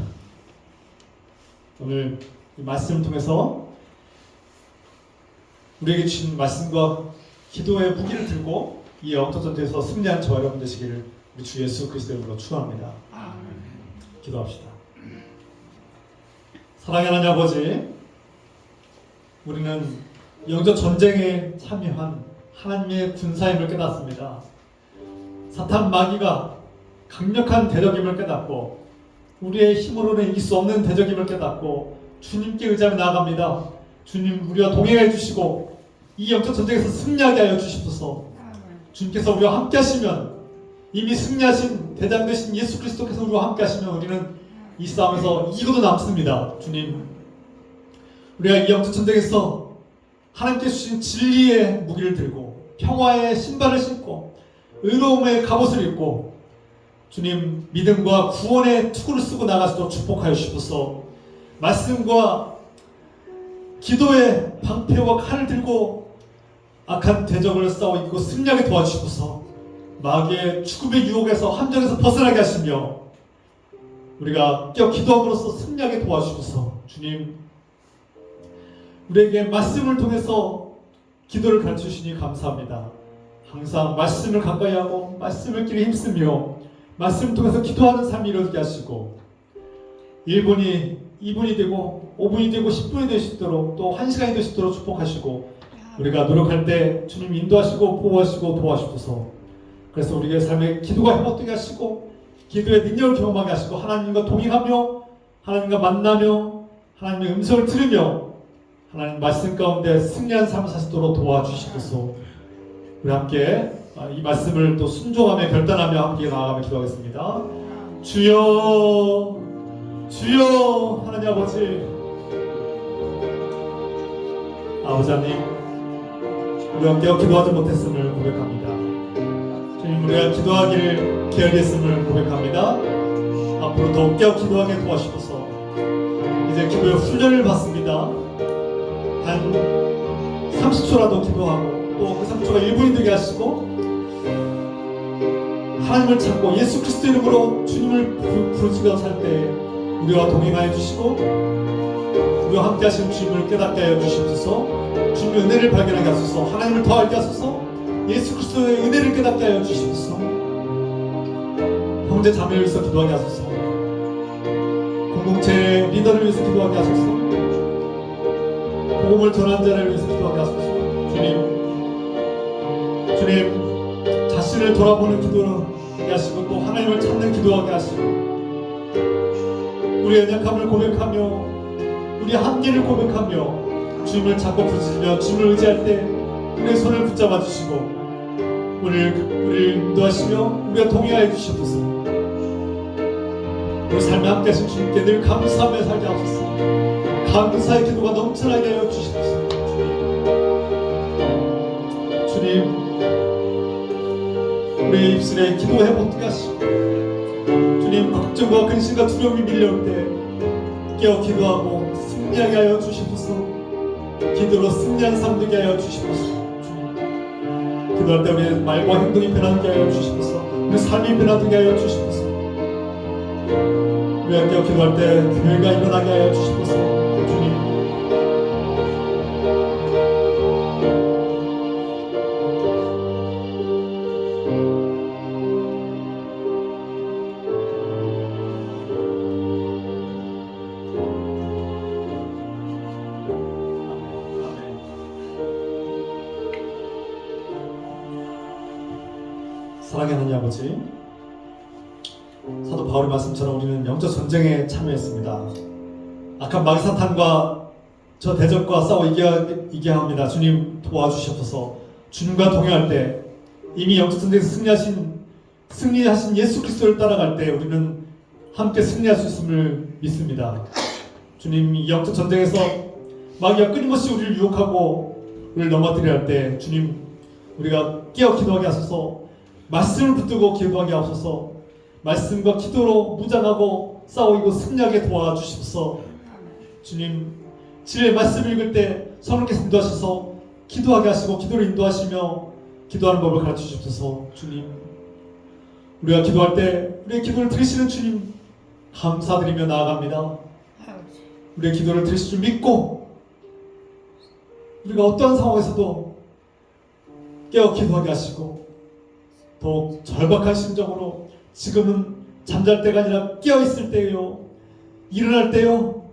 오늘 이 말씀을 통해서 우리에게 주신 말씀과 기도의 무기를 들고 이 영적 전쟁에서 승리한 저와 여러분 되시기를 우리 주 예수 그리스도 이름으로 축원합니다. 기도합시다. 사랑하는 하나님 아버지, 우리는 영적 전쟁에 참여한 하나님의 군사임을 깨닫습니다. 사탄 마귀가 강력한 대적임을 깨닫고 우리의 힘으로는 이길 수 없는 대적임을 깨닫고 주님께 의지하며 나아갑니다. 주님, 우리와 동행해 주시고 이 영적 전쟁에서 승리하게 하여 주시옵소서. 주님께서 우리와 함께 하시면, 이미 승리하신 대장 되신 예수 그리스도께서 우리와 함께 하시면 우리는 이 싸움에서 이기고도 남습니다. 주님, 우리가 이 영적 전쟁에서 하나님께서 주신 진리의 무기를 들고 평화의 신발을 신고 의로움의 갑옷을 입고 주님, 믿음과 구원의 투구를 쓰고 나가서도 축복하여 주시옵소서. 말씀과 기도의 방패와 칼을 들고 악한 대적을 싸워 이기고 승리하게 도와주시옵소서. 마귀의 죽음의 유혹에서 함정에서 벗어나게 하시며 우리가 깨어 기도함으로써 승리하게 도와주시옵소서. 주님, 우리에게 말씀을 통해서 기도를 가르쳐주시니 감사합니다. 항상 말씀을 가까이 하고 말씀을 끼리 힘쓰며 말씀을 통해서 기도하는 삶이 이루어지게 하시고 1분이 2분이 되고 5분이 되고 10분이 될 수 있도록 또 1시간이 될 수 있도록 축복하시고 우리가 노력할 때 주님 인도하시고 보호하시고 도와주셔서 그래서 우리의 삶에 기도가 회복되게 하시고 기도의 능력을 경험하게 하시고 하나님과 동행하며 하나님과 만나며 하나님의 음성을 들으며 하나님 말씀 가운데 승리한 삶을 사시도록 도와주시옵소서. 우리 함께 이 말씀을 또 순종하며 결단하며 함께 나아가며 기도하겠습니다. 주여, 주여. 하나님 아버지, 아버지 하나님, 우리가 깨어 기도하지 못했음을 고백합니다. 주님, 우리가 기도하기를 게을리했음을 고백합니다. 앞으로 더욱 깨어 기도하게 도와주셔서 이제 기도의 훈련을 받습니다. 한 30초라도 기도하고 또 그 30초가 1분이 되게 하시고 하나님을 찾고 예수 그리스도 이름으로 주님을 부르짖어 살 때 우리와 동행하여 주시고 우리와 함께 하시는 주님을 깨닫게 하여 주시옵소서. 주님의 은혜를 발견하게 하소서. 하나님을 더 알게 하소서. 예수 그리스도의 은혜를 깨닫게 하여 주시옵소서. 형제 자매를 위해서 기도하게 하소서. 공동체 리더를 위해서 기도하게 하소서. 복음을 전한 자를 위해서 기도하게 하소서. 주님, 자신을 돌아보는 기도를 하게 하시고 또 하나님을 찾는 기도하게 하시고 우리의 연약함을 고백하며 우리의 한계를 고백하며 주님을 찾고 부르짖으며 주님을 의지할 때 우리의 손을 붙잡아 주시고 우리를 인도하시며 우리가 동행하여 주시옵소서. 우리 삶에 함께 하신 주님께 늘 감사하며 살게 하옵소서. 감사의 기도가 넘쳐나게 하여 주시옵소서. 주님, 우리의 입술에 기도 회복되게 하시고 주님, 걱정과 근심과 두려움이 밀려올 때 깨어 기도하고 승리하게 하여 주시옵소서. 기도로 승리한 삶 되게 하여 주시옵소서. 주님, 기도할 때 우리의 말과 행동이 변하게 하여 주시옵소서. 우리 삶이 변하게 하여 주시옵소서. 우리가 깨어 기도할 때 교회가 일어나게 하여 주시옵소서. 주님, 사랑하는 하나님 아버지, 사도 바울의 말씀처럼 우리는 영적 전쟁에 참여했습니다. 악한 마귀 사탄과 저 대적과 싸워 이겨야 합니다. 주님 도와주시옵소서. 주님과 동행할 때 이미 영적 전쟁에서 승리하신 예수 그리스도를 따라갈 때 우리는 함께 승리할 수 있음을 믿습니다. 주님, 이 영적 전쟁에서 마귀가 끊임없이 우리를 유혹하고 우리를 넘어뜨려 할 때 주님, 우리가 깨어 기도하게 하소서. 말씀을 붙들고 기도하게 하소서. 말씀과 기도로 무장하고 싸우고 승리하게 도와주시옵소서. 주님, 진리의 말씀을 읽을 때 성령께서 인도하셔서 기도하게 하시고 기도를 인도하시며 기도하는 법을 가르쳐 주시옵소서. 주님, 우리가 기도할 때 우리의 기도를 들으시는 주님, 감사드리며 나아갑니다. 아버지. 우리의 기도를 들으실 줄 믿고 우리가 어떠한 상황에서도 깨어 기도하게 하시고 더욱 절박한 심정으로 지금은 잠잘 때가 아니라 깨어있을 때요 일어날 때요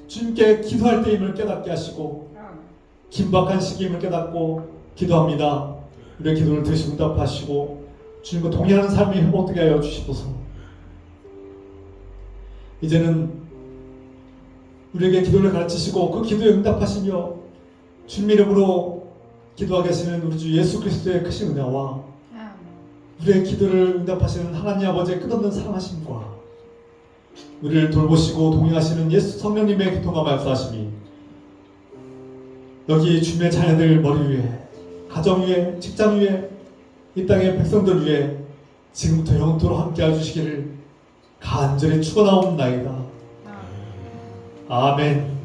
주님께 기도할 때임을 깨닫게 하시고 긴박한 시기임을 깨닫고 기도합니다. 우리의 기도를 들으시고 응답하시고 주님과 동의하는 삶이 행복하게 하여 주시옵소서. 이제는 우리에게 기도를 가르치시고 그 기도에 응답하시며 주님 이름으로 기도하게 하시는 우리 주 예수 그리스도의 크신 은혜와 우리의 기도를 응답하시는 하나님 아버지의 끝없는 사랑하심과 우리를 돌보시고 동행하시는 예수 성령님의 교통과 말씀하심이 여기 주님의 자녀들 머리 위에 가정 위에 직장 위에 이 땅의 백성들 위에 지금부터 영토로 함께 해주시기를 간절히 축원하옵나이다. 아멘.